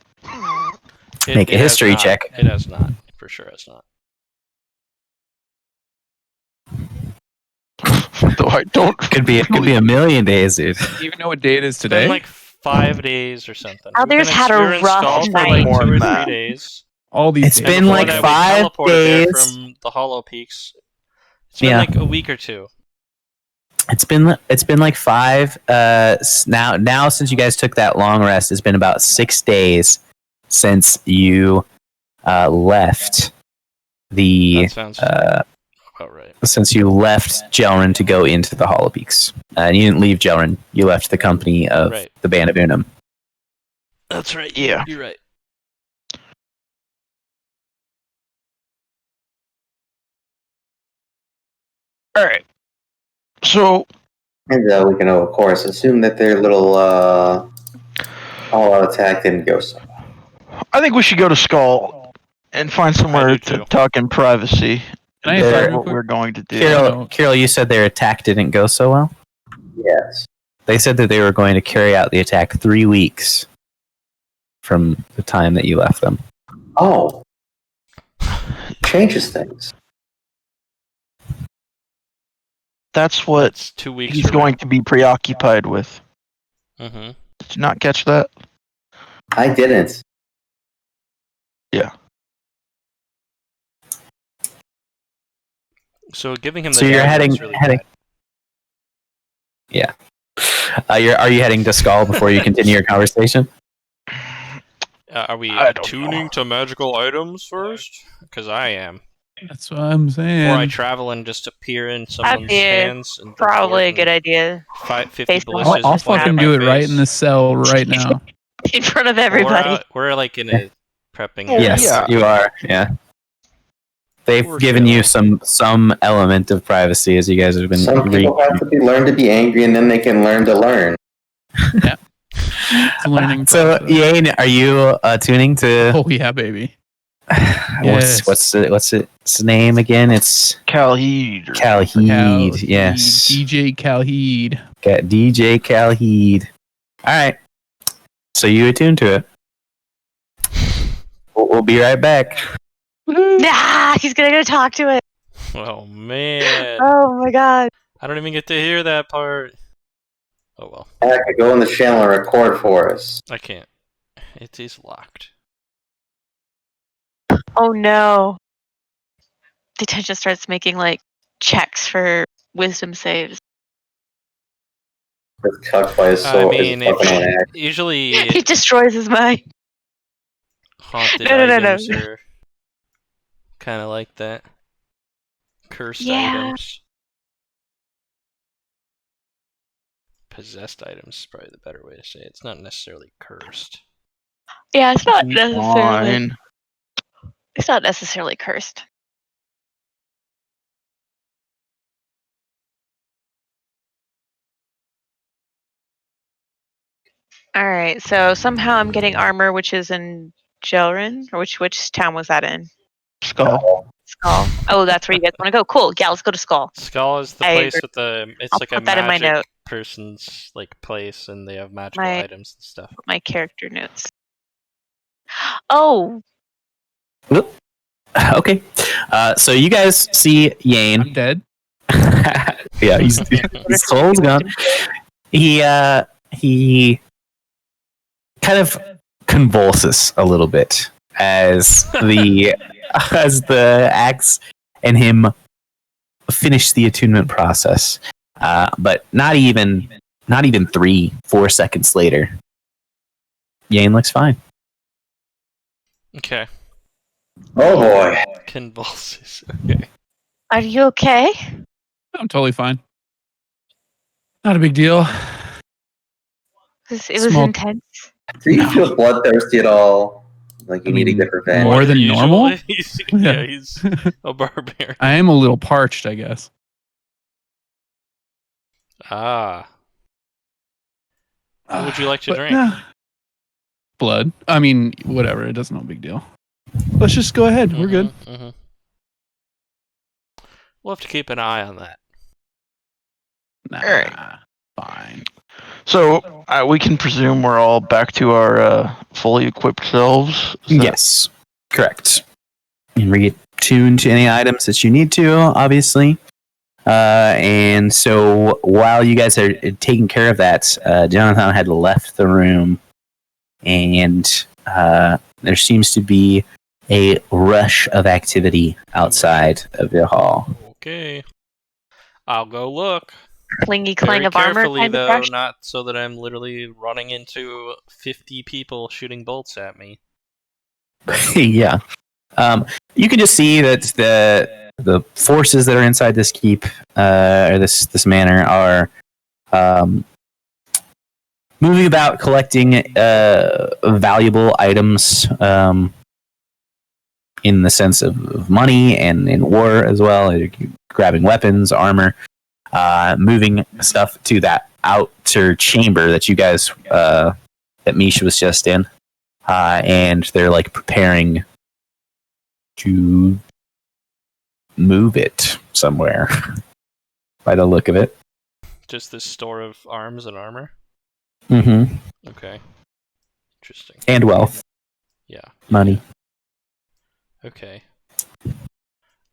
Make a has history not. check. It has not. For sure has not. Though I don't. Could be a million days, dude. Do you even know what day it is It's today? been like 5 days or something. Others had a we were in rough Skull for night. like More 2 or than 3 that. days. All these It's days. been And before like that, 5 we teleported there days. from the Hollow Peaks. It's been Yeah. like a week or two. It's been like 5. Now since you guys took that long rest, it's been about 6 days since you left the That sounds about right. since you left Jelrin to go into the Hollow Peaks. And you didn't leave Jelrin; you left the company of Right. the Band of Unum. That's right. Yeah. You're right. All right. So And we can, of course, assume that their little that attack didn't go so well. I think we should go to Skull and find somewhere too. to talk in privacy. Can I Decide interrupt real what quick? we're going to do. Carol, you said their attack didn't go so well? Yes. They said that they were going to carry out the attack 3 weeks from the time that you left them. Oh. Changes things. That's what That's 2 weeks. he's going to be preoccupied with. Mm-hmm. Did you not catch that? I didn't. So giving him the So you're dagger heading- is really heading- bad. Are you heading to Skull before you continue your conversation? Are we I don't attuning know. to magical items first? Because I am. That's what I'm saying. Before I travel and just appear in someone's be hands. And Probably a report good idea. 50 Based on ballistas. I'll flying fucking at do my it right face. in the cell right now. In front of Well, everybody. we're like in a prepping. Yeah. area. Yes, you are. Yeah. They've Poor given you Carol. some element of privacy as you guys have been Some people have to learn to be angry, and then they can learn to learn. It's a learning So, process. Yane, are you tuning to Oh yeah, baby. Yes. what's its name again? It's Calheed. Calheed. Yes, DJ Calheed. got DJ Calheed. All right, so you attune to it. We'll be right back. Nah, he's gonna go talk to it. Oh man. Oh my god. I don't even get to hear that part. Oh well. I could go in the channel and record for us. I can't. It is locked. Oh no. Detention starts making like checks for wisdom saves. It's cucked by his I soul. mean, his fucking own act. usually He destroys his mind. haunted No. items are kind of like that. Cursed Yeah. items. Possessed items is probably the better way to say it. It's not necessarily cursed. Yeah, it's not necessarily. Fine. It's not necessarily cursed. All right, so somehow I'm getting armor, which is in Jelrin, or which town was that in? Skull. Skull. Oh, that's where you guys want to go. Cool. Yeah, let's go to Skull. Skull is the I place agree. with the. It's I'll like put a that in my magic note. person's like place, and they have magical My- items and stuff. My character notes. Oh, Okay, so you guys see I'm Yane. dead. Yeah, his soul's gone. He kind of convulses a little bit as the axe and him finish the attunement process. But not even 3-4 seconds later, Yane looks fine. Okay. Oh boy. Convulses. Okay. are you okay? I'm totally fine. Not a big deal. It was Small- intense. Do you feel bloodthirsty at all? Like you I need mean, a different revenge? more than Usually, normal? he's- Yeah. yeah, he's a barbarian. I am a little parched, I guess. Ah. What would you like to But, drink? nah. Blood. I mean, whatever. It doesn't no big deal. Let's just go ahead. We're good. Mhm. We'll have to keep an eye on that. Nah, Alright. fine. So we can presume we're all back to our fully equipped selves. Is that- Yes, correct. And retune to any items that you need to, obviously. And so while you guys are taking care of that, Jonathan had left the room, and there seems to be a rush of activity outside of the hall. Okay. I'll go look. Clingy clang Very of armor carefully, kind of though, brush. not so that I'm literally running into 50 people shooting bolts at me. Yeah. You can just see that the forces that are inside this keep or this manor are moving about, collecting valuable items in the sense of money and in war as well. They're grabbing weapons, armor, moving stuff to that outer chamber that you guys that Misha was just in, and they're like preparing to move it somewhere. By the look of it. Just this store of arms and armor. Mm-hmm. Okay. Interesting. And wealth, Yeah. money. Okay.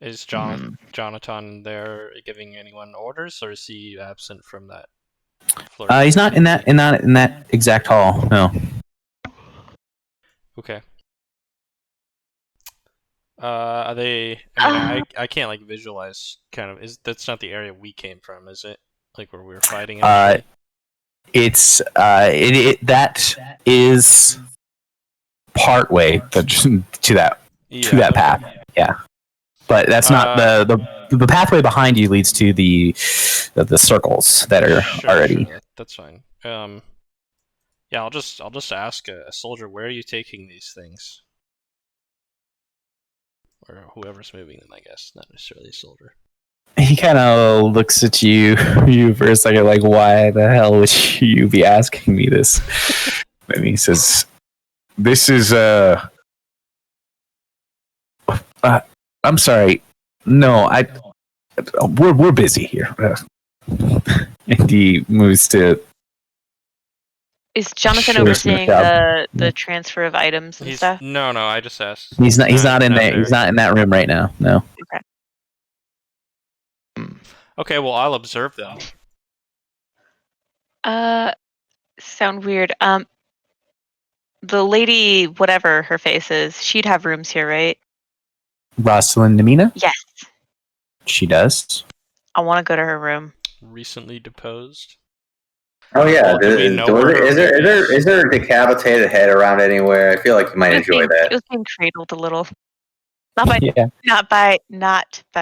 Is Hmm. Jonathan there giving anyone orders, or is he absent from that? He's not in that exact hall. No. Okay. Are they? I mean, I can't like visualize. Kind of. That's not the area we came from, is it? Like where we were fighting. It's that is part way to that path. Yeah, but that's not the pathway behind you leads to the circles that are already. Sure, that's fine. Yeah, I'll just ask a soldier, where are you taking these things? Or whoever's moving them, I guess, not necessarily a soldier. He kind of looks at you for a second, like, why the hell would you be asking me this? And he says, "This is I'm sorry. No, we're busy here." And he moves to. Is Jonathan Sure, overseeing Michelle. the transfer of items and stuff? No, I just asked. He's not in there. He's not in that room right now. No. Okay, well, I'll observe them. Sound weird. The lady, whatever her face is, she'd have rooms here, right? Rosalind Namina? Yes. She does. I want to go to her room. Recently deposed. Oh yeah, Well, do we know where her is there a decapitated head around anywhere? I feel like you might enjoy It that. was being cradled a little. Not by Yeah. not by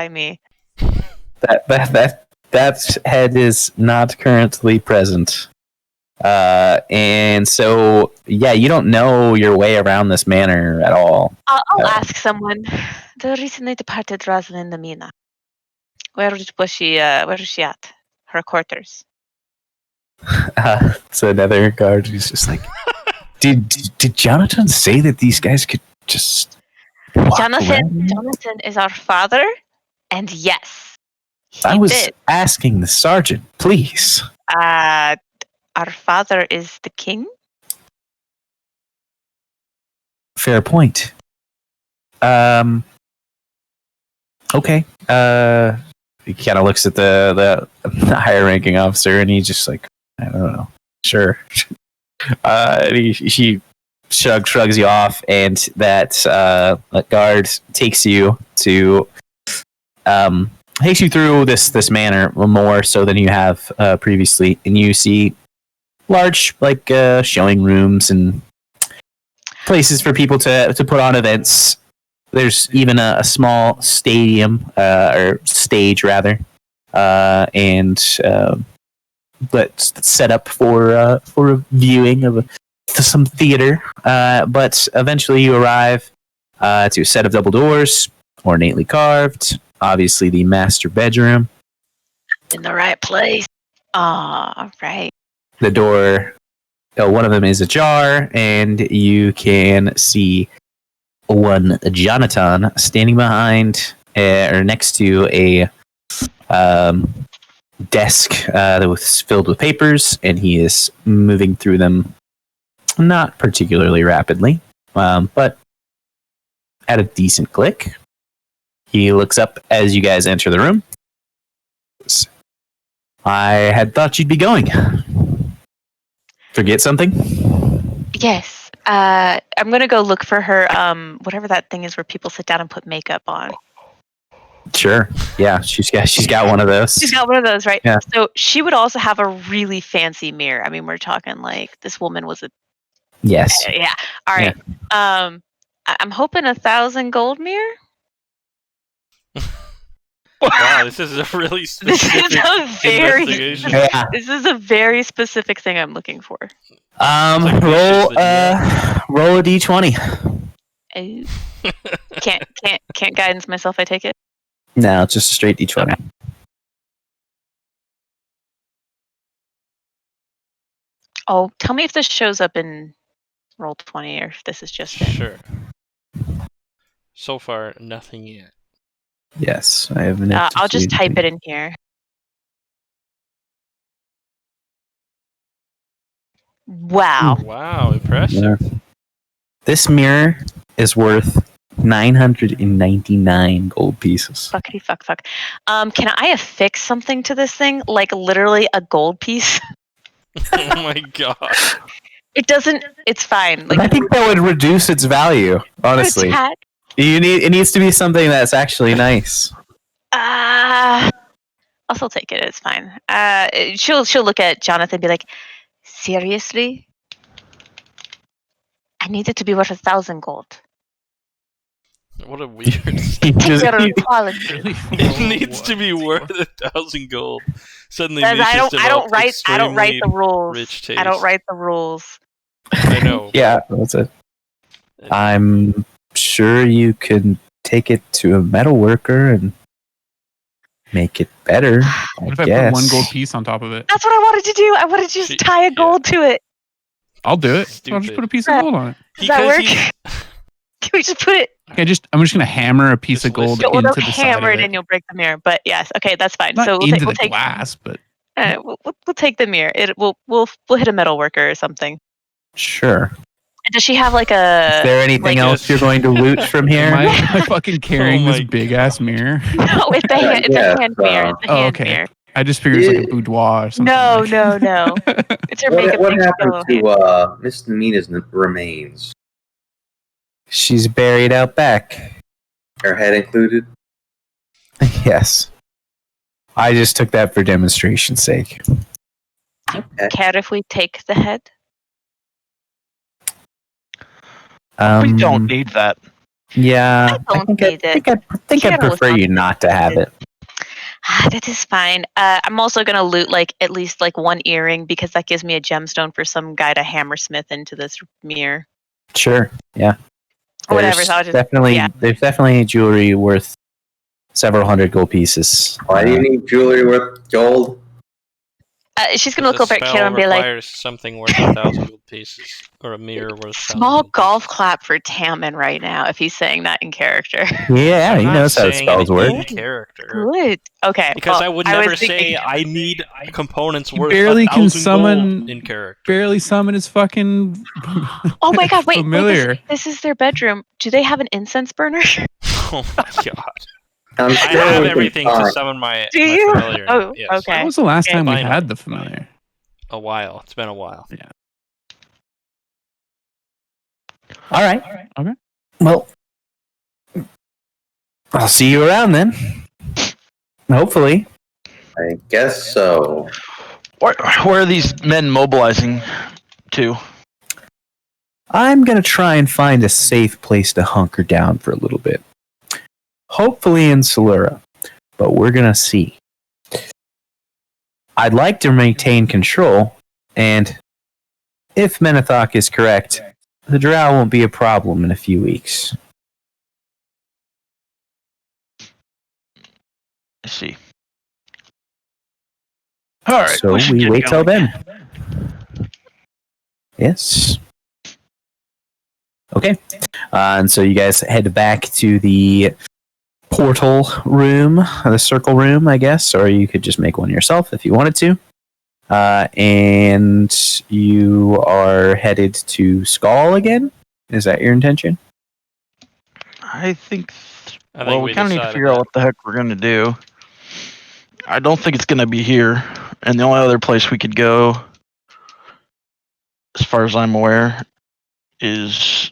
me. That head is not currently present. And so yeah, you don't know your way around this manor at all. I'll ask someone. The recently departed Rosalind Namina. Where was she at? Her quarters. So another guard who's just like, did Jonathan say that these guys could just walk away? Jonathan is our father, and yes, I was did. asking the sergeant, please. Our father is the king. Fair point. Okay. He kind of looks at the higher ranking officer, and he's just like, I don't know. Sure. And she shrugs you off, and that guard takes you to takes you through this manor more so than you have previously, and you see large showing rooms and places for people to put on events. There's even a small stadium or stage rather, and that's set up for a viewing of some theater. But eventually, you arrive to a set of double doors, ornately carved. Obviously, the master bedroom. In the right place. Ah, right. The door, one of them is ajar, and you can see one Jonathan standing behind or next to a desk that was filled with papers, and he is moving through them not particularly rapidly, but at a decent click. He looks up as you guys enter the room. I had thought you'd be going. Forget something? Yes. I'm gonna go look for her. Whatever that thing is where people sit down and put makeup on. Sure. Yeah, she's got one of those. She's got one of those, right? Yeah. So she would also have a really fancy mirror. I mean, we're talking like this woman was a. Yes. Yeah. All right. Yeah. I'm hoping 1,000 gold mirror. Wow, this is a really specific investigation. Yeah. This is a very specific thing I'm looking for. Roll a d20. Oh. Can't guidance myself. I take it. No, it's just a straight d20. Okay. Oh, tell me if this shows up in roll 20 or if this is just it. Sure. So far, nothing yet. Yes, I have an. I'll just type it in here. Wow. Wow, impressive. This mirror is worth 999 gold pieces. Fuckity fuck. Can I affix something to this thing? Like literally a gold piece? Oh my god. It doesn't. It's fine. Like I think that would reduce its value. Honestly, attack. it needs to be something that's actually nice. I'll still take it. It's fine. She'll look at Jonathan and be like, seriously? I need it to be worth 1,000 gold. What a weird. Your quality. It needs to be worth 1,000 gold. Suddenly, I Misha's don't write extremely the rules. rich taste. I don't write the rules. I know. Yeah, that's it. I'm sure you can take it to a metal worker and make it better. What if I put one gold piece on top of it? That's what I wanted to do. I wanted to just tie a gold to it. I'll do it. I'll Stupid. just put a piece of gold on it. Does that work? He's- Can we just put it? I'm just gonna hammer a piece Just of gold listen. Well, into don't the side hammer of it and you'll break the mirror. But yes, okay, that's fine. Not So into we'll the take glass, but we'll take the mirror. We'll hit a metal worker or something. Sure. Does she have like Is a? there anything like- else you're going to loot from here? am I fucking carrying Oh this my big ass mirror? No, it's a hand. It's Yeah, a hand mirror. It's a Oh, hand okay. mirror. I just figured it's like a boudoir or something. No, like. no. It's her What, makeup. what thing. happened to Miss Namina's remains? She's buried out back. Her head included? Yes. I just took that for demonstration's sake. Care if we take the head? We don't need that. Yeah, I don't need it. I think I'd Carol is prefer not you not to have it. That is fine. I'm also gonna loot like at least like one earring because that gives me a gemstone for some guy to hammersmith into this mirror. Sure. Yeah. Or whatever, There's so I'll just- definitely yeah. there's definitely jewelry worth several hundred gold pieces. Why do you need jewelry with gold? She's gonna look The over at spell Kayla and be like, requires something worth 1,000 gold pieces, or a mirror worth 1,000 small gold golf clap for Tammin right now if he's saying that in character. Yeah, I'm he not knows how saying spells it work. in character. Good. Okay. Because well, I would was never thinking- say I need components He worth barely can 1,000 summon- gold in character. Barely summon his fucking. Oh my god! Wait, familiar. this is their bedroom. Do they have an incense burner? Oh my god. I'm I sure have we can everything to find- summon my, Do my you? familiar. Oh, Yes. okay. When was the last Okay. time we Fine. had the familiar? A while. It's been a while. All right. Okay. Well, I'll see you around then. Hopefully. I guess so. Where are these men mobilizing to? I'm going to try and find a safe place to hunker down for a little bit. Hopefully in Solura, but we're going to see. I'd like to maintain control, and if Menethok is correct, the drow won't be a problem in a few weeks. I see. All right. So should we get wait till going. then. Yes. Okay. And so you guys head back to the portal room, the circle room, I guess, or you could just make one yourself if you wanted to. And you are headed to Skull again? Is that your intention? I think. I think Well, we kind of need to decided figure out that. what the heck we're gonna do. I don't think it's gonna be here, and the only other place we could go, as far as I'm aware, is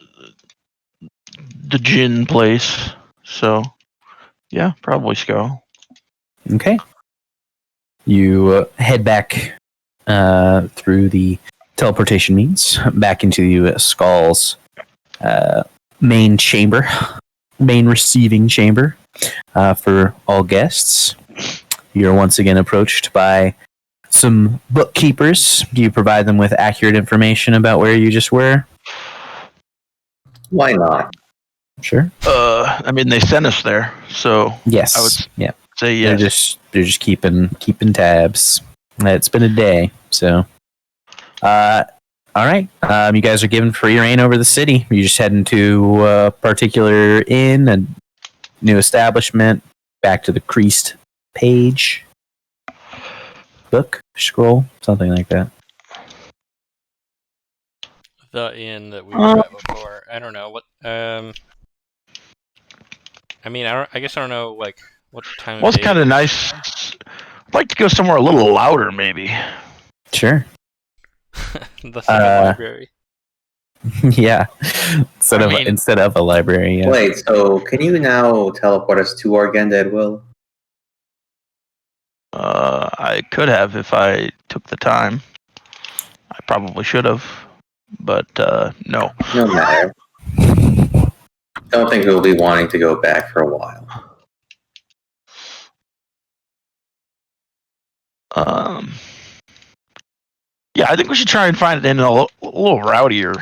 the gin place. So, yeah, probably Skull. Okay. You head back through the teleportation means back into Skull's main chamber, main receiving chamber for all guests. You're once again approached by some bookkeepers. Do you provide them with accurate information about where you just were? Why not? Sure. I mean, they sent us there, so Yes. I would Yeah. say They're yes. just keeping tabs. It's been a day, so All right. You guys are given free reign over the city. You just heading to a particular inn, a new establishment, back to the creased page, book, scroll, something like that. The inn that we were at before. I don't know what. I mean, I guess I don't know like what time. Well, it's kind of nice. I'd like to go somewhere a little louder, maybe. Sure. The second library. Yeah. Instead of a library. Yeah. Wait, so can you now teleport us to Orgenda at will? I could have if I took the time. I probably should have, but no. No matter. Don't think we'll be wanting to go back for a while. Yeah, I think we should try and find it in a little rowdier.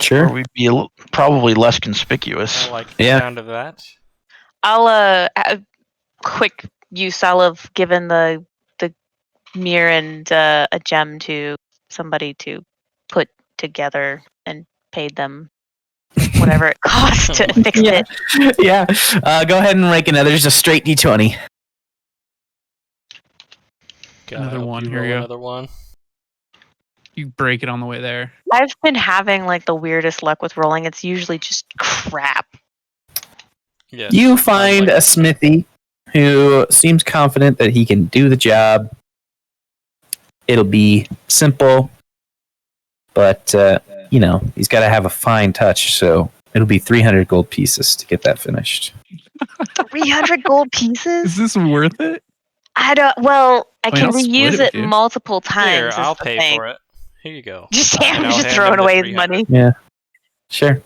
Sure. Where we'd be probably less conspicuous. I like the Yeah. sound of that. I'll a quick use. I'll have given the mirror and a gem to somebody to put together and paid them whatever it costs to fix it. Yeah. Go ahead and rank another. Just a straight D20. God, Another I hope one, you here we roll go. Another one. You break it on the way there. I've been having like the weirdest luck with rolling. It's usually just crap. Yes. You find unlike- a smithy who seems confident that he can do the job. It'll be simple, but he's got to have a fine touch. So it'll be 300 gold pieces to get that finished. 300 gold Is pieces? this worth it? I don't. Well, I mean, can I'll split reuse it it with you. multiple times. Here, is I'll the pay thing. for it. Here you go. Just And I'm I'll just hand throwing him the away his 300. money. Sure.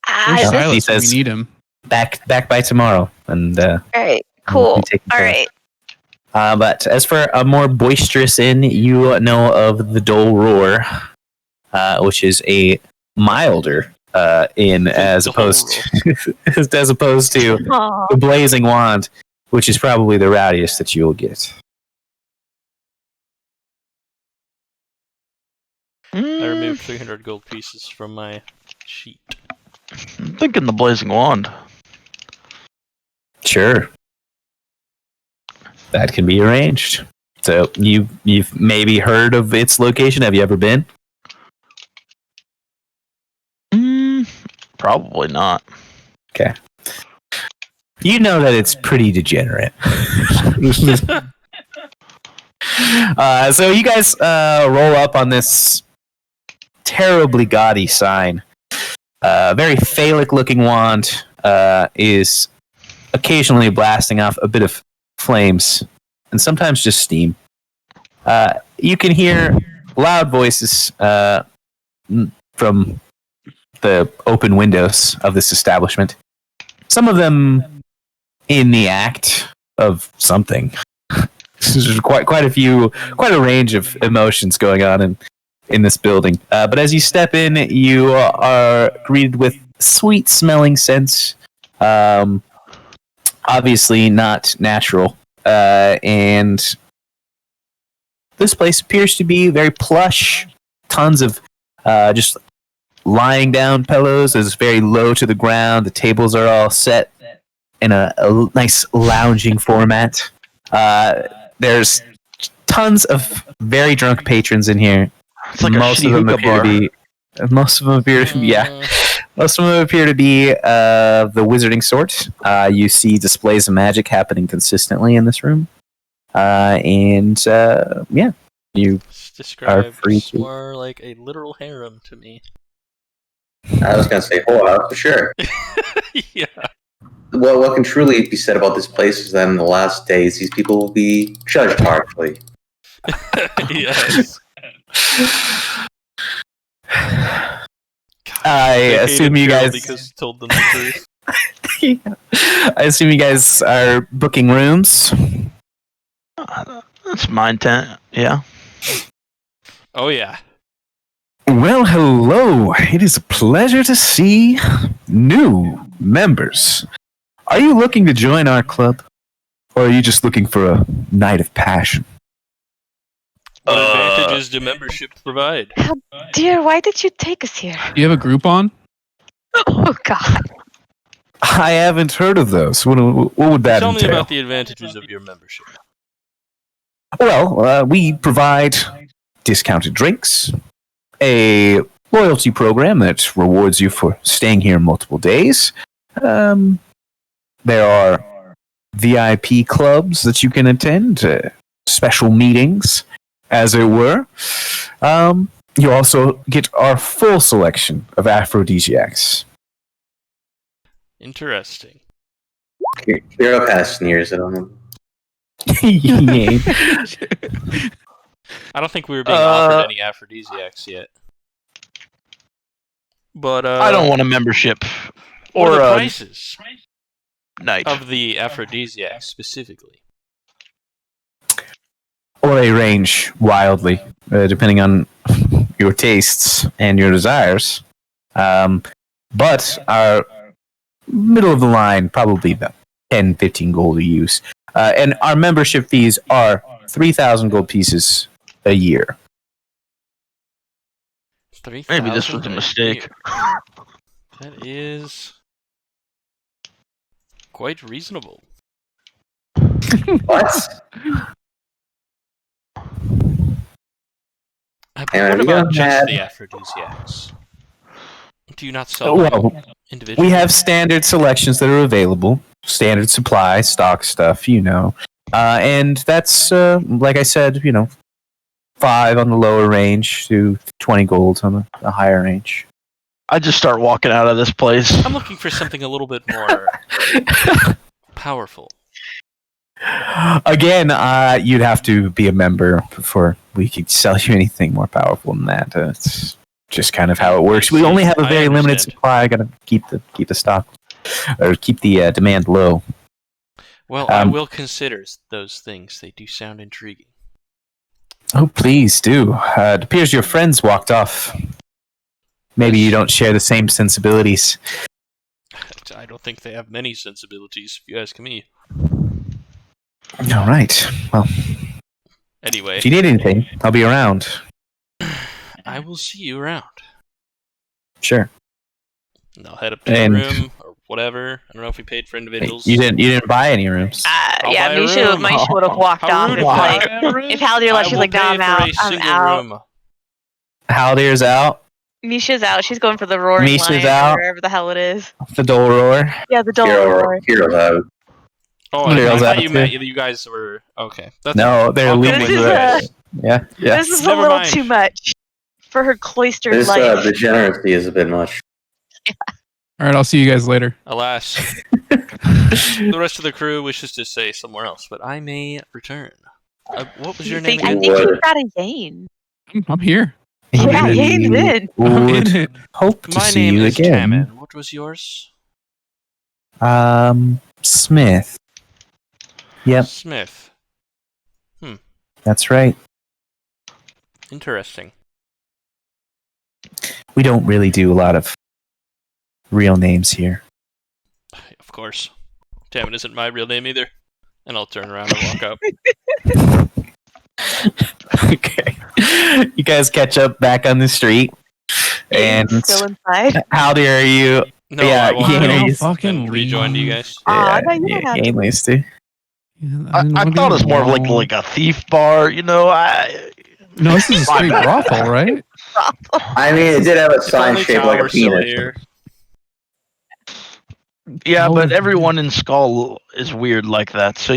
I, Yeah. this, He He says- we need him. Back by tomorrow, and all right, we'll cool. be taken All care of. right. But as for a more boisterous inn, you know of the Dole Roar, which is a milder inn as Dole opposed to, as opposed to Aw. the Blazing Wand, which is probably the rowdiest that you will get. I removed 300 gold pieces from my sheet. I'm thinking the Blazing Wand. Sure, that can be arranged. So you've maybe heard of its location. Have you ever been? Probably not. Okay. You know that it's pretty degenerate. So you guys roll up on this terribly gaudy sign. Very phallic looking wand is occasionally blasting off a bit of flames and sometimes just steam. You can hear loud voices from the open windows of this establishment. Some of them in the act of something. There's quite a range of emotions going on in this building. But as you step in, you are greeted with sweet smelling scents. Obviously not natural. And this place appears to be very plush. Tons of just lying down pillows. It's very low to the ground. The tables are all set in a nice lounging format. There's tons of very drunk patrons in here. It's like Most a of them shitty appear hookah to be. Most of them appear to be. Yeah. Most of them appear to be the wizarding sort. You see displays of magic happening consistently in this room. And you It's described free to- more like a literal harem to me. I was gonna say whole house for sure. Yeah. Well, what can truly be said about this place is that in the last days, these people will be judged harshly. Yes. I They assume hated you Carol guys. because he told them the truth. I assume you guys are booking rooms. That's my intent. Yeah. Oh yeah. Well, hello. It is a pleasure to see new members. Are you looking to join our club? Or are you just looking for a night of passion? What advantages do membership provide? Dear, why did you take us here? Do you have a Groupon? Oh God. I haven't heard of those. What would that Tell me entail? about the advantages of your membership. Well, we provide discounted drinks, a loyalty program that rewards you for staying here multiple days. There are VIP clubs that you can attend, special meetings, as it were. You also get our full selection of aphrodisiacs. Interesting. Hero kind of sneers at him. Yeah. I don't think we were being offered any aphrodisiacs yet. But I don't want a membership what or are the a prices night. of the aphrodisiacs specifically? Or they range wildly, depending on your tastes and your desires. But our middle of the line, probably about 10, 15 gold a use. And our membership fees are 3,000 gold pieces a year. 3,000 Maybe this was a mistake. year. That is quite reasonable. What? What you about got just that. the aphrodisiacs? Do you not sell Well, them individually? we have standard selections that are available, standard supply, stock stuff, and that's, like I said, 5 on the lower range to 20 gold on the higher range. I just start walking out of this place. I'm looking for something a little bit more powerful. Again, you'd have to be a member before we could sell you anything more powerful than that. It's just kind of how it works. We only have a I very limited understand. supply. I gotta keep the stock, or keep the demand low. Well, I will consider those things. They do sound intriguing. Oh, please do. It appears your friends walked off. Maybe you don't share the same sensibilities. I don't think they have many sensibilities, if you ask me. All right. Well, Anyway, if you need anything, I'll be around. I will see you around. Sure. And I'll head up to And- the room or whatever. I don't know if we paid for individuals. You didn't buy any rooms. I'll Yeah, buy a Misha room. would have walked How off. rude If, of like, that. if Haldir left, I she's will like, no, pay I'm for out. a I'm single out. room. Haldir's out. Misha's out. She's going for the roaring Misha's lion out. or wherever the hell it is. The dole roar. Yeah, the dole roar. Hero's out. Oh, I Hero's thought out you too. meant you guys were okay. That's No, they're I'll come leaving. with This you is guys. Yeah. Yeah. This is a Never little mind. too much for her cloistered This life. degeneracy is a bit much. All right, I'll see you guys later. Alas, the rest of the crew wishes to stay somewhere else, but I may return. What was your name I again? think What? you've got a Yane. I'm here. Yeah, Yane's in. I'm Would in it. hope to My see name you is again. Taman. What was yours? Smith. Yep, Smith. that's right. Interesting. We don't really do a lot of real names here. Of course. Taman isn't my real name either. And I'll turn around and walk up. Okay. You guys catch up back on the street. And Yane's still inside. Haldir, are you? No, Yeah, I walked yeah, up he's- and fucking rejoined you leave. guys. Aw, I thought you yeah, had to Yane leaves too. I thought it was more of like a thief bar, No, this is a straight brothel, right? I mean, it did have a If sign only shaped Cal like were a still penis. here. Yeah, Oh, but everyone in Skull is weird like that, so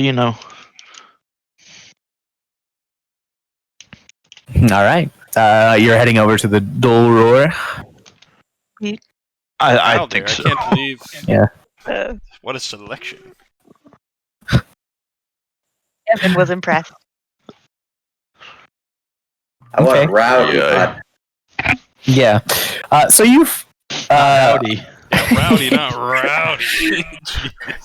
All right. You're heading over to the Dole Roar. I Out think there. so. I can't believe Uh, what a selection. Evan was impressed. I want Okay. rowdy. Yeah. Yeah. So you've Howdy. Rowdy, not rowdy.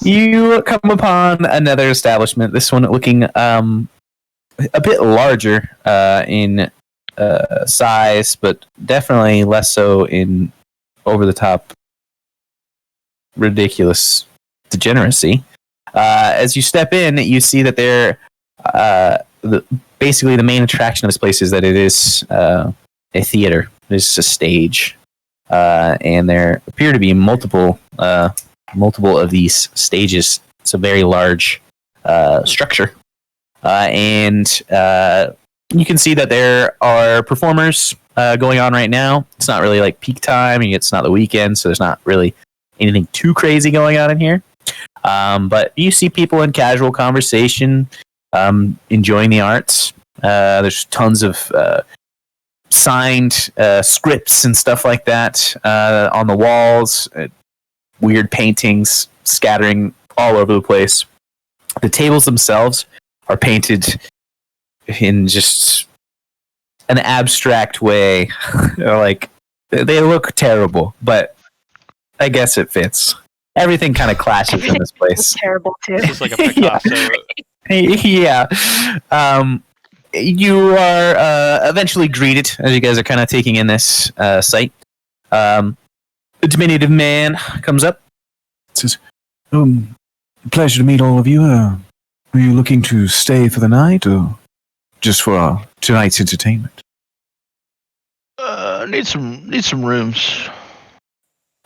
you come upon another establishment. This one looking a bit larger in size, but definitely less so in over the top ridiculous degeneracy. As you step in, you see that there basically the main attraction of this place is that it is a theater. It is a stage, and there appear to be multiple of these stages. It's a very large structure, and you can see that there are performers going on right now. It's not really like peak time. It's not the weekend, so there's not really anything too crazy going on in here. But you see people in casual conversation, enjoying the arts. There's tons of signed scripts and stuff like that on the walls. Weird paintings scattering all over the place. The tables themselves are painted in just an abstract way. Like, they look terrible, but I guess it fits. Everything kind of clashes in this place. Terrible too. This is like a Picasso. Yeah. You are eventually greeted as you guys are kind of taking in this sight. A diminutive man comes up. Says, pleasure to meet all of you. Are you looking to stay for the night or just for tonight's entertainment? Need some rooms.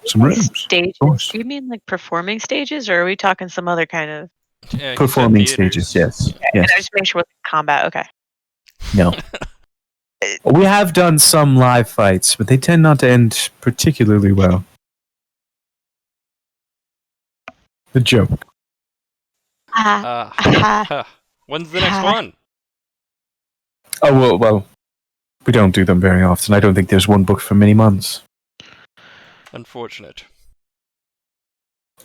Some rooms. Stages? Of course. Do you mean like performing stages, or are we talking some other kind of? Yeah, Performing theaters. stages, yes. Can Yes. I just make sure with combat? Okay. No. We have done some live fights, but they tend not to end particularly well. The joke. When's the next one? Oh, well, we don't do them very often. I don't think there's one booked for many months. Unfortunate.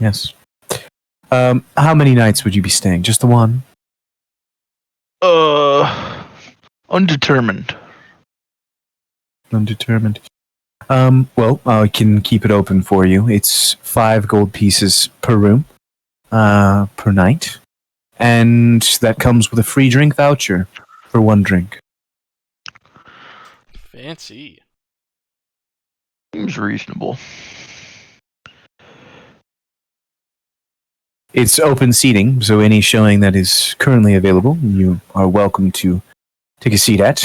Yes. How many nights would you be staying? Just the one? Undetermined. Undetermined. Well, I can keep it open for you. It's 5 gold pieces per room, per night. And that comes with a free drink voucher for 1 drink. Fancy. Seems reasonable. It's open seating, so any showing that is currently available, you are welcome to take a seat at.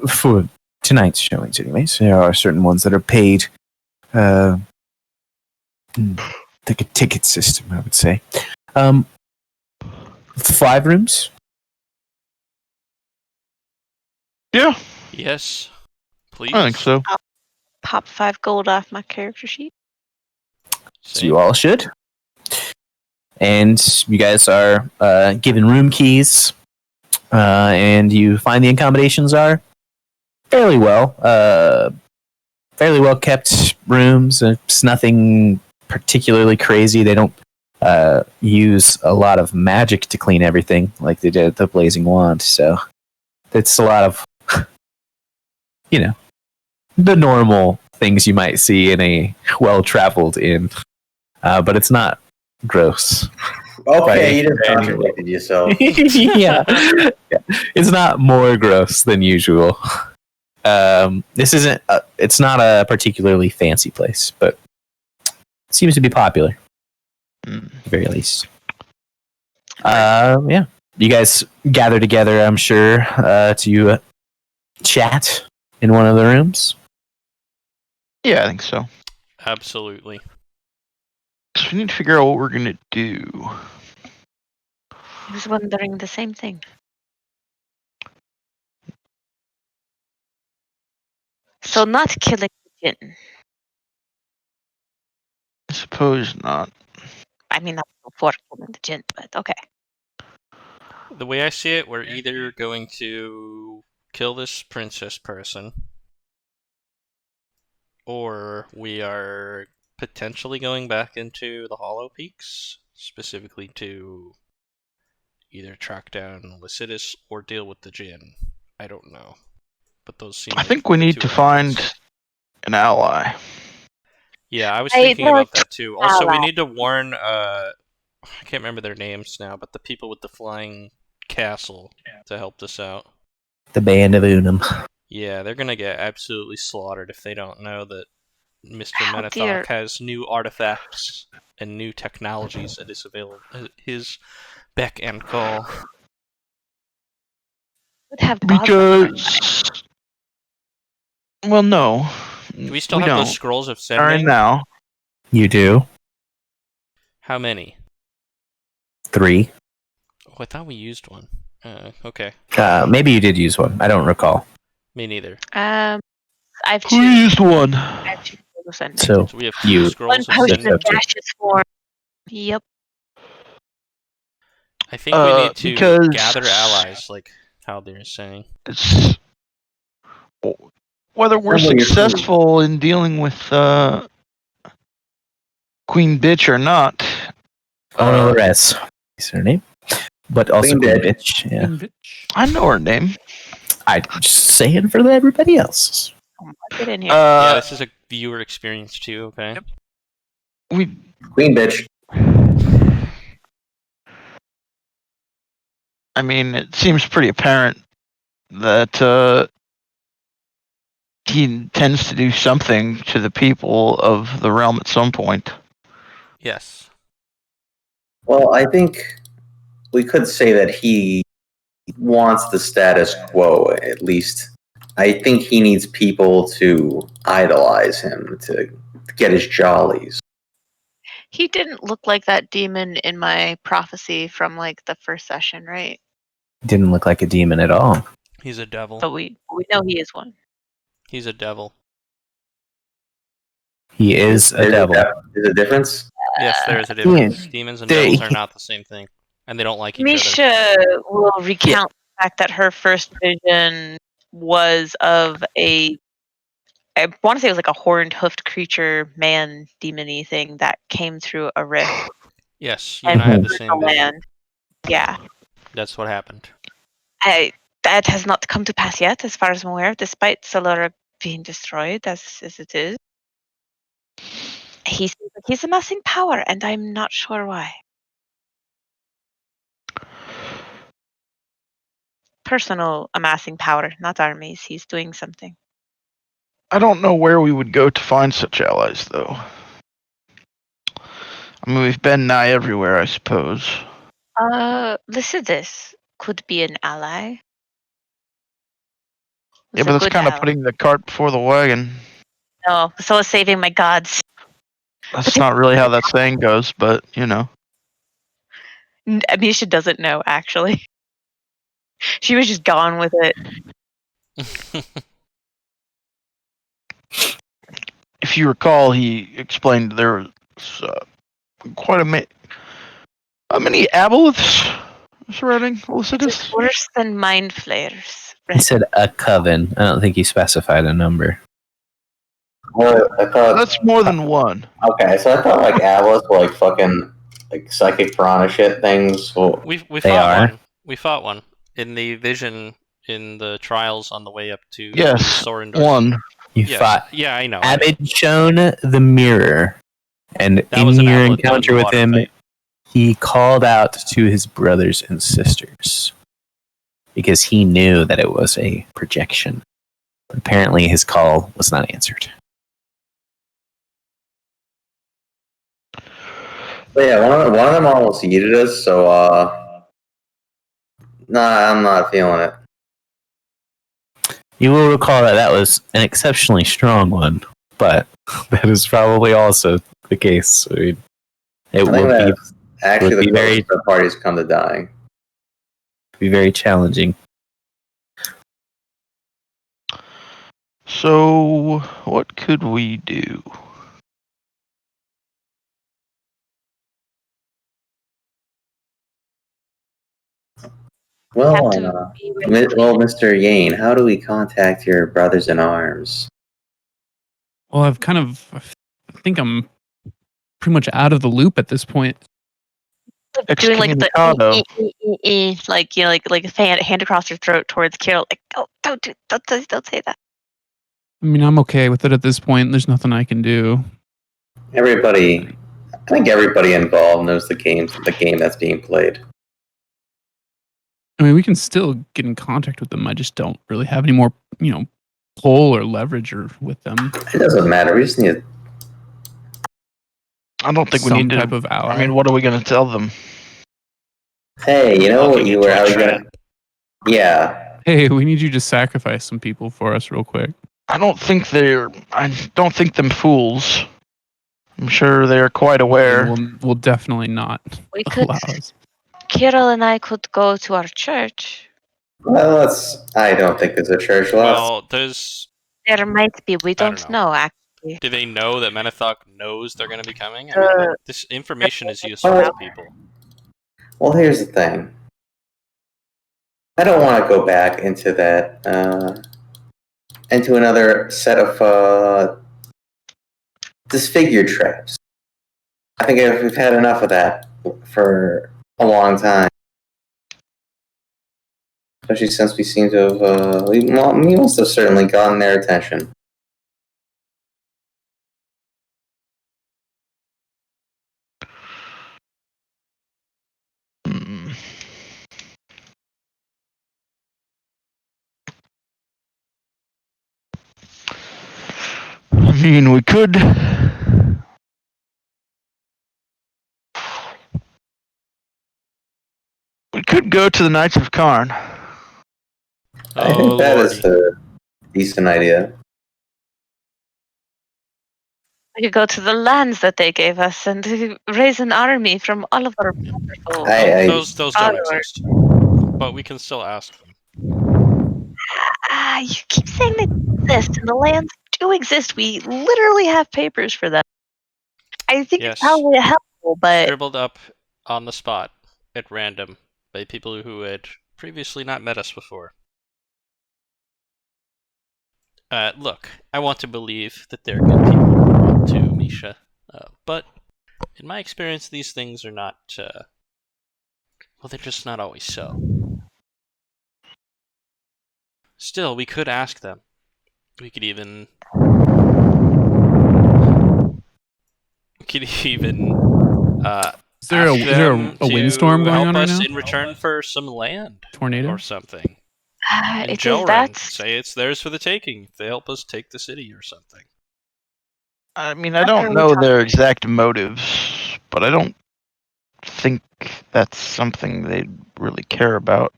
For tonight's showings, anyways, there are certain ones that are paid, like a ticket system, I would say. 5 rooms? Yeah, Yes. Please. I think so. Pop 5 gold off my character sheet. So you all should. And you guys are given room keys, and you find the accommodations are fairly well kept rooms. It's nothing particularly crazy. They don't use a lot of magic to clean everything like they did at the Blazing Wand. So it's a lot of, the normal things you might see in a well-traveled inn. But it's not gross. Okay, you just contradicted yourself. Yeah. It's not more gross than usual. This isn't. It's not a particularly fancy place, but it seems to be popular, at the very least. Yeah. You guys gather together, I'm sure, to chat in one of the rooms. Yeah, I think so. Absolutely. So we need to figure out what we're gonna do. I was wondering the same thing. So not killing the djinn. I suppose not. I mean, not before killing the djinn, but okay. The way I see it, we're either going to kill this princess person, or we are potentially going back into the Hollow Peaks, specifically to either track down Lycidas or deal with the Jinn. I don't know. But those seem I like think we the need two to options. find an ally. Yeah, I was I thinking about like that too. Also, we ally. need to warn, I can't remember their names now, but the people with the flying castle to help this out. The Band of Unum. Yeah, they're gonna get absolutely slaughtered if they don't know that Mr. How Menethok dear. has new artifacts and new technologies at his beck and call. would have gods behind that. Because, well, no, Do we still have don't. those scrolls of All right, sending? now. You do? How many? 3. Oh, I thought we used one. Okay. Maybe you did use one. I don't recall. Me neither. I have Who 2. used one? I have 2 scrolls of sending. So So we have 2 you One scrolls of potion sending. of gaseous form. Yep. I think we need to because- gather allies, like how they're saying. It's whether we're Well, you're successful in dealing with Queen Bitch or not. Honores is her name. But also Queen Queen Bitch. Bitch. Yeah. Bitch. I know her name. I'm just saying for everybody else. Get in here. Yeah, this is a viewer experience too, okay? We Queen bitch. I mean, it seems pretty apparent that he tends to do something to the people of the realm at some point. Yes. Well, I think we could say that he wants the status quo, at least. I think he needs people to idolize him, to get his jollies. He didn't look like that demon in my prophecy from like the first session, right? Didn't look like a demon at all. He's a devil. But we know he is one. He's a devil. He is a There's devil. There's a difference? Yes, there is a difference. Demons and devils are not the same thing. And they don't like each other. Misha will recount the fact that her first vision was of I want to say it was like a horned, hoofed creature, man, demon-y thing that came through a rift Yes, you and I had the same vision. land. Yeah. That's what happened. That has not come to pass yet, as far as I'm aware, despite Solera being destroyed as it is. He seems like he's amassing power, and I'm not sure why. Personal amassing power, not armies. He's doing something. I don't know where we would go to find such allies, though. I mean, we've been nigh everywhere, I suppose. Lycidas could be an ally. Yeah, He's but a that's good kind of ally. putting the cart before the wagon. No, so is saving my gods. That's not really how that saying goes, but, you know. Misha doesn't know, actually. She was just gone with it. If you recall, he explained there was quite a how many aboleths surrounding Lycidas? It's worse than mind flayers. He said a coven. I don't think he specified a number. Well, I thought, That's more than one. okay, so I thought like Atlas were like fucking like psychic piranha shit things. Well, We They fought are. one. We fought one in the vision in the trials on the way up to Yes, Sorendor. one. You Yes. fought Yeah, I know. Abidshone the Mirror. And That was in an your aboleth, that was encounter the with water him, fight. he called out to his brothers and sisters because he knew that it was a projection. Apparently, his call was not answered. but yeah, one of them almost yeeted us, so nah, I'm not feeling it. You will recall that that was an exceptionally strong one, but that is probably also the case. I mean, it I think will that's actually would the be very- closest the parties come to dying. be very challenging. So, what could we do? Well, Have to be ready. Mr. Yane, how do we contact your brothers in arms? Well, I think I'm pretty much out of the loop at this point. Doing like the Excommunicado. like like hand across your throat towards Kirill, like don't say that. I mean, I'm okay with it at this point. There's nothing I can do. I think everybody involved knows the game that's being played. I mean, we can still get in contact with them. I just don't really have any more, pull or leverage with them. It doesn't matter. We just need. I don't think we Some need to. type of ally. I mean, what are we going to tell them? Hey, you know what Walking you into were? a How you trap. gonna? Yeah, Hey, we need you to sacrifice some people for us real quick. I don't think them fools. I'm sure they're quite aware. We'll definitely not We could, allow us. Kirill and I could go to our church. Well, I don't think there's a church left. Well, there's. There might be. We I don't don't know, actually. Do they know that Menethok knows they're going to be coming? I mean, this information is useful Well, to people. Well, here's the thing. I don't want to go back into that, into another set of disfigured traps. I think we've had enough of that for a long time. Especially since we seem to have, we must have certainly gotten their attention. I mean, we could go to the Knights of Karn. I think that is a decent idea. We could go to the lands that they gave us and raise an army from all of our wonderful Those don't followers. exist. But we can still ask them. You keep saying they exist, and the lands do exist. We literally have papers for them. I think Yes. it's probably helpful, but Scribbled up on the spot at random by people who had previously not met us before. Look, I want to believe that they're good people too, Misha. But in my experience, these things are not. Well, they're just not always so. Still, we could ask them. We could even. Is there a windstorm going on right now? In return for some land, Tornado or something. it is Gelren, that. say it's theirs for the taking. If they help us take the city or something. I mean, I don't know their exact motives, but I don't think that's something they'd really care about.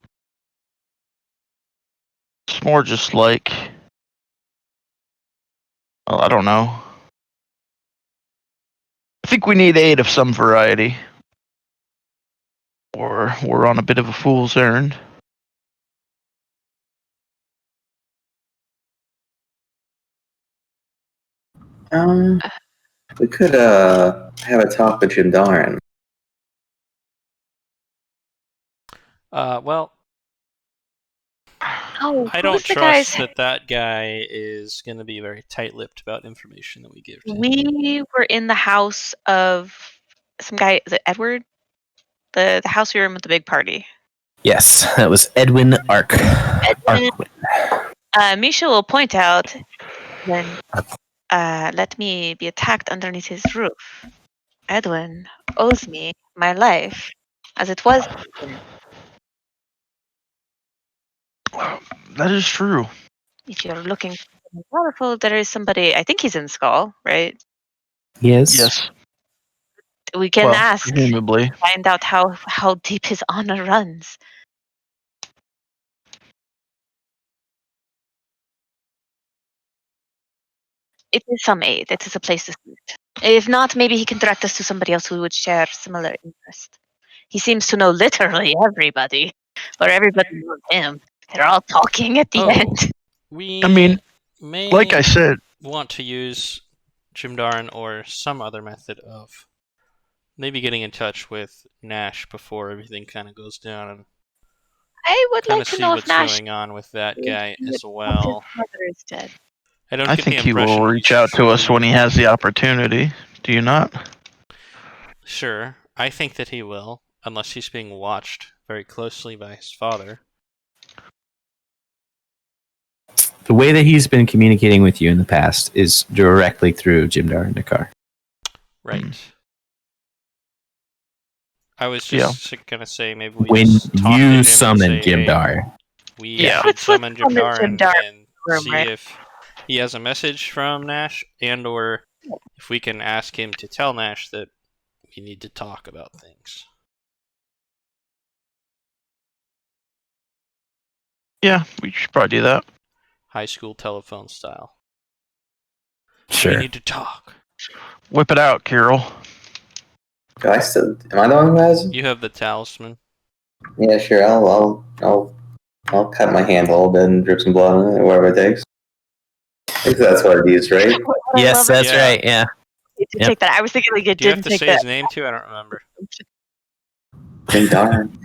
It's more just like, well, I don't know. I think we need aid of some variety. Or we're on a bit of a fool's errand. We could have a talk with Jim Darn. Well, I don't trust that guy is going to be very tight-lipped about information that we give to him. We were in the house of some guy. Is it Edward? The house we were in with the big party. Yes, that was Edwin Ark. Misha will point out when let me be attacked underneath his roof. Edwin owes me my life, as it was. That is true. If you're looking for something powerful, there is somebody. I think he's in Skull, right? Yes. We can ask. Presumably. Find out how deep his honor runs. It is some aid. It is a place to start. If not, maybe he can direct us to somebody else who would share similar interest. He seems to know literally everybody, or everybody knows him. They're all talking at the end. Like I said, want to use Jimdarn or some other method of maybe getting in touch with Nash before everything kind of goes down and I would like to know if what's Nash going on with that guy as well. His mother is dead. I think he will reach out to us when he has the opportunity. Do you not? Sure. I think that he will, unless he's being watched very closely by his father. The way that he's been communicating with you in the past is directly through Jimdar and Nakar. Right. I was just going to say maybe we when just talk to him you and summon say, Jimdar. Hey, we should summon Jimdar and see right? if he has a message from Nash, and or if we can ask him to tell Nash that we need to talk about things. Yeah, we should probably do that. High school telephone style. Sure. We need to talk. Whip it out, Carol. Am I the one who has it? You have the talisman. Yeah, sure. I'll cut my hand a little bit and drip some blood on it, whatever it takes. I think that's what it is, right? What I Yes, love that's Yeah. right. Yeah. is you Yep. take that. I was thinking like it Do you have didn't to take say that. his name too? I don't remember. Darn.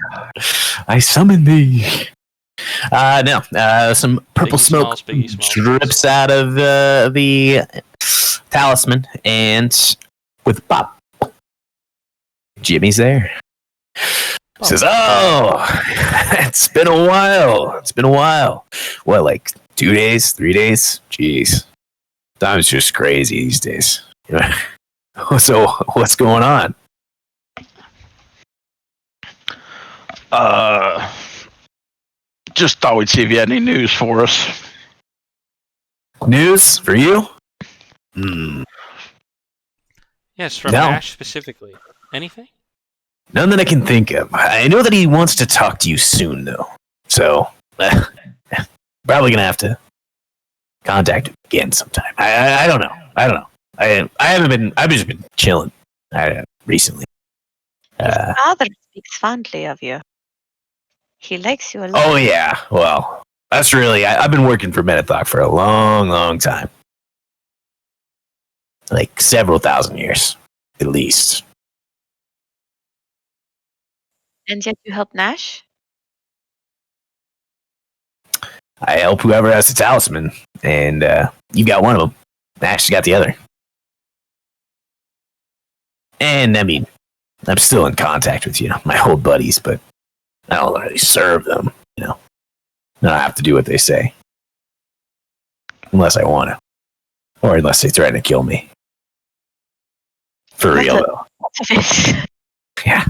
I summon thee. No. Some purple Biggie smoke Smalls, Biggie Smalls. drips out of the talisman, and with pop, Jimmy's there. Says, "Oh, it's been a while. It's been a while. What, like 2 days, 3 days? Jeez, time's just crazy these days. So, what's going on?" Just thought we'd see if you had any news for us. News for you? Hmm. Yes, from No. Ash specifically. Anything? None that I can think of. I know that he wants to talk to you soon, though. So, probably gonna have to contact him again sometime. I don't know. I haven't been. I've just been chilling recently. Father speaks fondly of you. He likes you a lot. Oh yeah. Well, that's really. I've been working for Metathok for a long, long time. Like several thousand years, at least. And yet you help Nash? I help whoever has the talisman, and you got one of them. Nash got the other. And I mean, I'm still in contact with my old buddies, but I don't really serve them. I don't have to do what they say, unless I want to, or unless they threaten to kill me. For That's real, a- though. That's Yeah,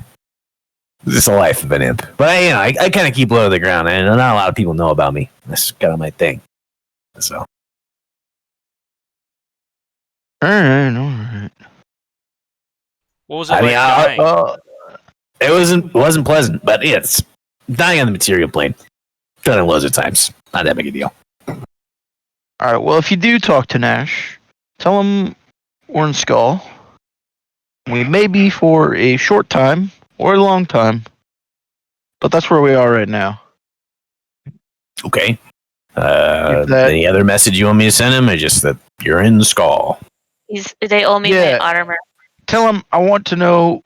this is the life of an imp. But I kind of keep low to the ground, and not a lot of people know about me. That's kind of my thing. So All right. What was it I like mean, dying? it wasn't pleasant, but yeah, it's dying on the material plane. Done it loads of times. Not that big a deal. All right. Well, if you do talk to Nash, tell him we're in Skull. We may be for a short time or a long time, but that's where we are right now. Okay. If that- Any other message you want me to send him, or just that you're in the skull? they owe me Yeah. my armor. Tell him I want to know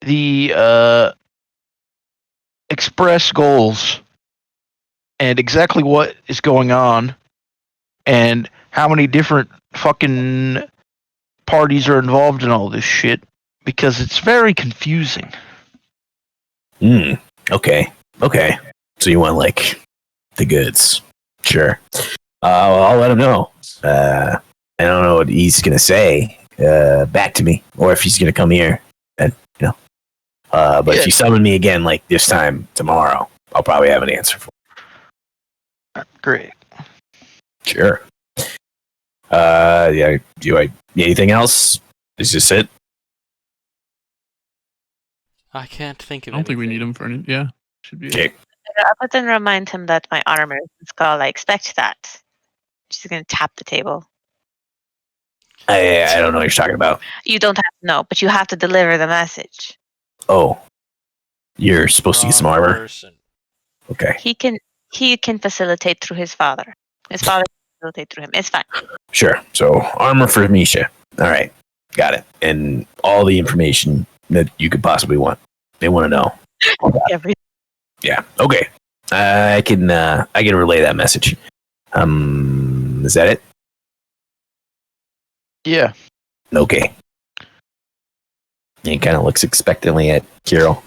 the express goals and exactly what is going on and how many different fucking parties are involved in all this shit because it's very confusing. Okay. So you want like the goods? Sure. Well, I'll let him know. I don't know what he's gonna say back to me, or if he's gonna come here. And but Yeah. if you summon me again, like this time tomorrow, I'll probably have an answer for. Great. Sure. Yeah. Anything else? Is this it? I can't think I of don't think we anything. need him for any. Yeah, should be. Okay. But then remind him that my armor is in skull. I expect that. She's gonna tap the table. I don't know what you're talking about. You don't have to know, but you have to deliver the message. Oh, you're supposed to get some Wrong armor. person. Okay. He can facilitate through his father. His father can facilitate through him. It's fine. Sure. So armor for Misha. All right. Got it. And all the information that you could possibly want. They want to know. Every- Yeah. Okay. I can relay that message. Is that it? Yeah. Okay. He kind of looks expectantly at Kirill.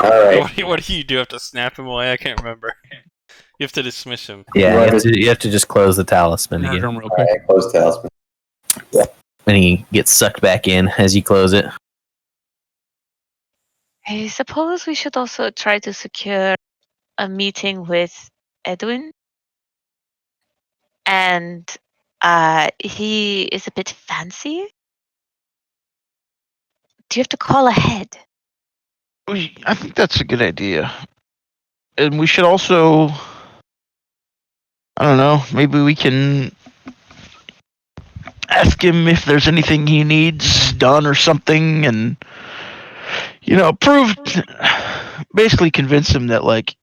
All right. What do? You have to snap him away? I can't remember. You have to dismiss him. Yeah, you have to just close the talisman Murder again. him real All quick. right. Close talisman. And he gets sucked back in as you close it. I suppose we should also try to secure a meeting with Edwin. And he is a bit fancy. Do you have to call ahead? I think that's a good idea. and we should also, I don't know, maybe we can ask him if there's anything he needs done or something, and basically convince him that like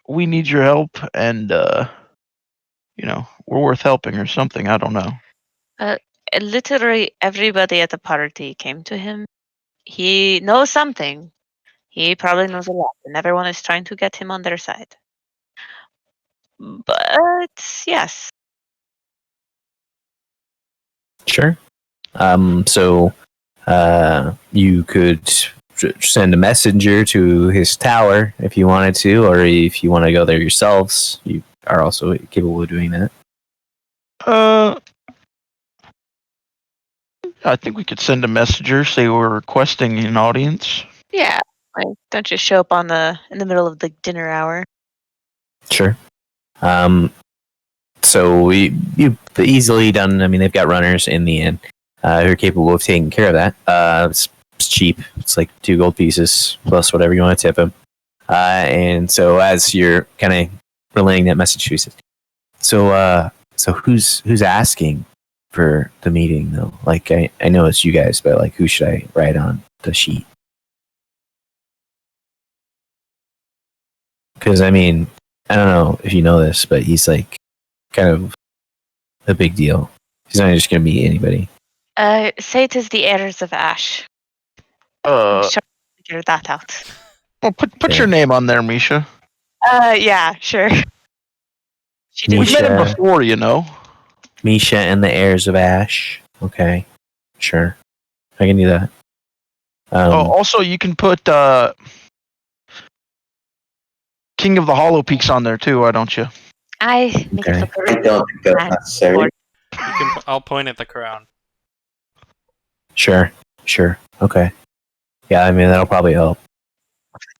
we need your help, and we're worth helping or something. I don't know. Literally everybody at the party came to him. He knows something. He probably knows a lot, and everyone is trying to get him on their side. But yes, Sure. So you could send a messenger to his tower if you wanted to, or if you want to go there yourselves, you are also capable of doing that. I think we could send a messenger, say we're requesting an audience. yeah. Like, don't just show up in the middle of the dinner hour. Sure. So you easily done. I mean, they've got runners in the inn who are capable of taking care of that. It's cheap. It's like 2 gold pieces plus whatever you want to tip him. And so as you're kind of relaying that message, he says, "So who's asking for the meeting though? Like I know it's you guys, but like who should I write on the sheet? Because I mean, I don't know if you know this, but he's like kind of a big deal. He's not just gonna meet anybody." Say it is the heirs of Ash. Uh, Sure, figure that out. well, put Okay. your name on there, Misha. Yeah, sure. She We've did. met him Misha. before, you know. Misha and the heirs of Ash. Okay, sure, I can do that. Also, you can put King of the Hollow Peaks on there too. Why don't you? I make Okay. it look I don't think that's necessary. I'll point at the crown. Sure. Okay. Yeah, I mean that'll probably help.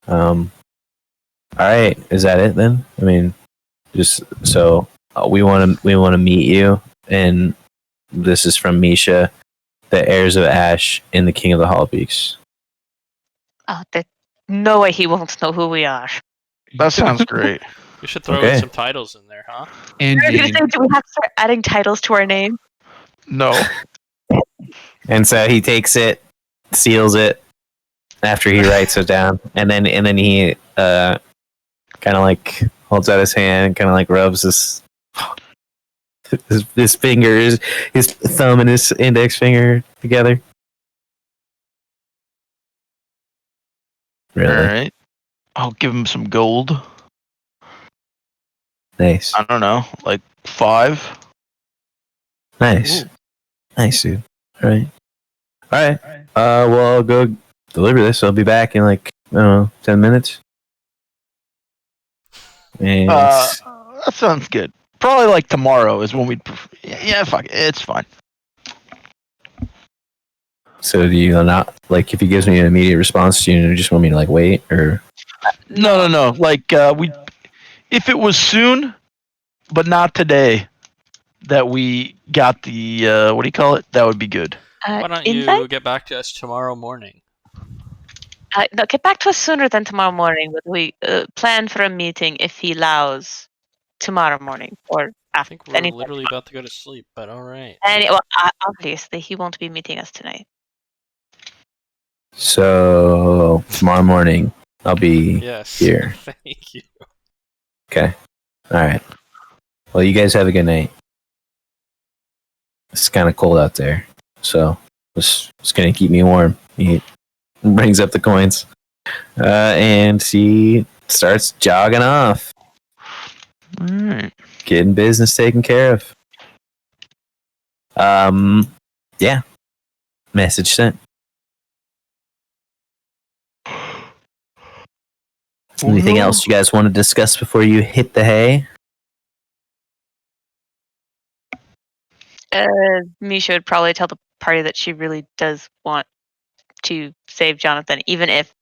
All right, is that it then? I mean, just so we want to meet you, and this is from Misha, the heirs of Ash, and the King of the Hollow Peaks. Oh, no way he won't know who we are. That sounds great. We should throw Okay. in some titles in there, huh? And I was gonna Jane. say, do we have to start adding titles to our name? No. And so he takes it, seals it after he writes it down, and then he kind of like holds out his hand, kind of like rubs his fingers, his thumb and his index finger together. Really All right. I'll give him some gold. nice, I don't know, like 5. nice, Ooh. nice, dude. All right. Well, I'll go deliver this. I'll be back in like I don't know, 10 minutes. And That sounds good. Probably like tomorrow is when we'd. Yeah, fuck it. It's fine. so do you not like if he gives me an immediate response? Do you just want me to like wait or? No. Like if it was soon, but not today, that we got the what do you call it? That would be good. Why don't Invite? you get back to us tomorrow morning? No, get back to us sooner than tomorrow morning. But we plan for a meeting if he allows tomorrow morning or I after. think we're literally about to go to sleep, but all right. Well, obviously he won't be meeting us tonight. So tomorrow morning I'll be Yes. here. Thank you. Okay. All right. Well, you guys have a good night. It's kind of cold out there, so it's gonna keep me warm. He brings up the coins, and he starts jogging off, All right. getting business taken care of. Yeah. Message sent. Anything else you guys want to discuss before you hit the hay? Misha would probably tell the party that she really does want to save Jonathan, even if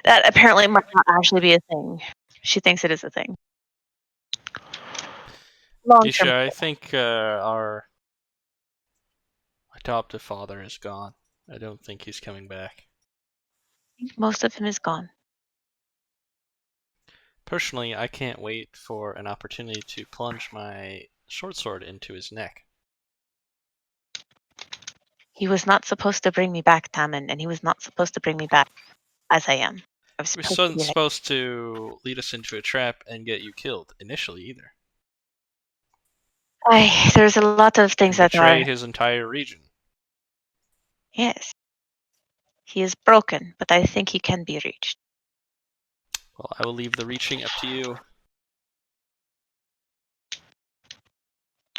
that apparently might not actually be a thing. She thinks it is a thing. Long Isha, term. I think our adoptive father is gone. I don't think he's coming back. Most of him is gone. Personally, I can't wait for an opportunity to plunge my short sword into his neck. He was not supposed to bring me back, Tammin, and he was not supposed to bring me back as I am. I was He supposed to wasn't be like, supposed to lead us into a trap and get you killed initially either. there's a lot of And things that betray are. his entire region. Yes. He is broken, but I think he can be reached. Well, I will leave the reaching up to you.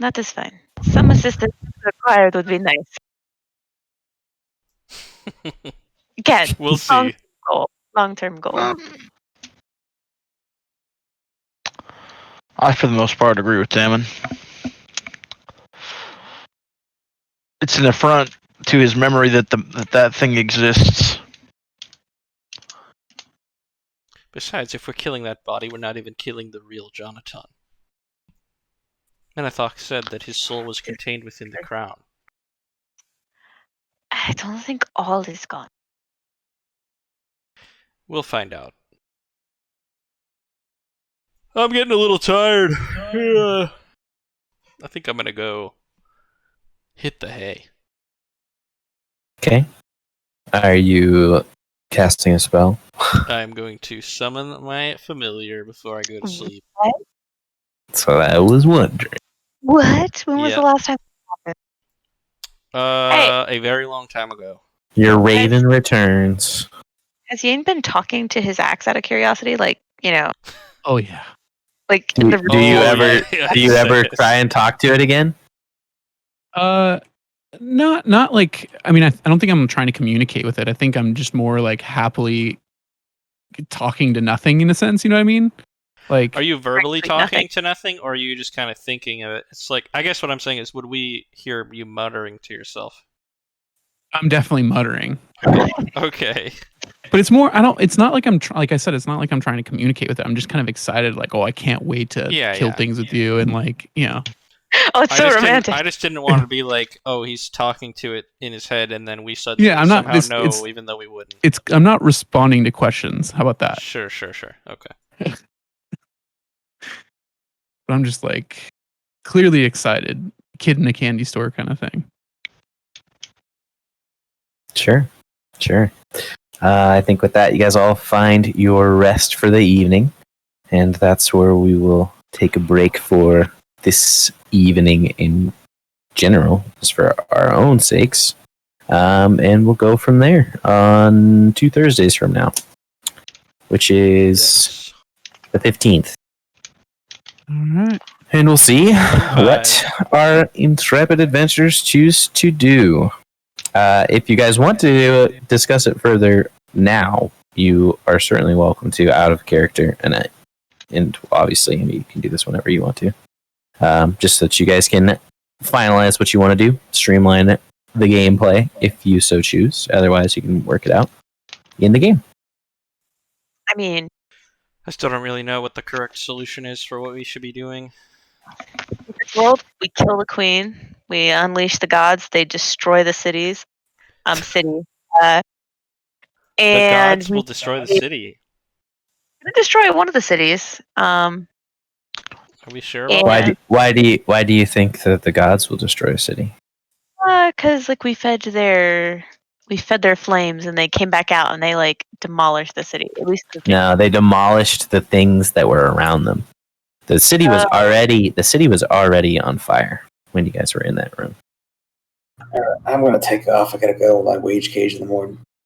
That is fine. Some assistance required would be nice. Again, We'll see. long-term goal. I, for the most part, agree with Damon. It's an affront to his memory that thing exists. Besides, if we're killing that body, we're not even killing the real Jonathan. Menethok said that his soul was contained within the crown. I don't think all is gone. We'll find out. I'm getting a little tired. I think I'm gonna go hit the hay. Okay. Are you casting a spell? I'm going to summon my familiar before I go to sleep. So I was wondering. What? When was Yeah. the last time? A very long time ago. Your raven returns. Has Yane been talking to his axe out of curiosity? Like, Oh yeah. like Do, in the do you Oh, ever yeah, do you yes. ever try and talk to it again? Not like. I mean, I don't think I'm trying to communicate with it. I think I'm just more like happily talking to nothing in a sense. You know what I mean? Like, Are you verbally Actually, talking nothing. to nothing, or are you just kind of thinking of it? It's like, I guess what I'm saying is, would we hear you muttering to yourself? I'm definitely muttering. Okay. But it's more. I don't. It's not like like I said. It's not like I'm trying to communicate with it. I'm just kind of excited. Like, oh, I can't wait to kill things with you, and like, Oh, it's so romantic. I just didn't want to be like, oh, he's talking to it in his head, and then we suddenly Yeah, I'm not- somehow this- know, it's- even though we wouldn't. I'm not responding to questions. How about that? Sure. Okay. But I'm just like clearly excited, kid in a candy store kind of thing. Sure. I think with that, you guys all find your rest for the evening, and that's where we will take a break for this evening in general, just for our own sakes. And we'll go from there on 2 Thursdays from now, which is Yes. the 15th. All right. And we'll see what our intrepid adventurers choose to do. If you guys want to discuss it further now, you are certainly welcome to out of character, and obviously you can do this whenever you want to. Just so that you guys can finalize what you want to do, streamline the gameplay if you so choose. Otherwise, you can work it out in the game. I mean, I still don't really know what the correct solution is for what we should be doing. in this world, we kill the queen, we unleash the gods, they destroy the cities. City. The And gods we will destroy the city. destroy one of the cities. Are we sure about Yeah. that? Why do you think that the gods will destroy a city? Because like we fed their flames and they came back out and they like demolished the city. At least No, they demolished the things that were around them. The city was already on fire when you guys were in that room. I'm going to take off. I got to go. My wage cage in the morning.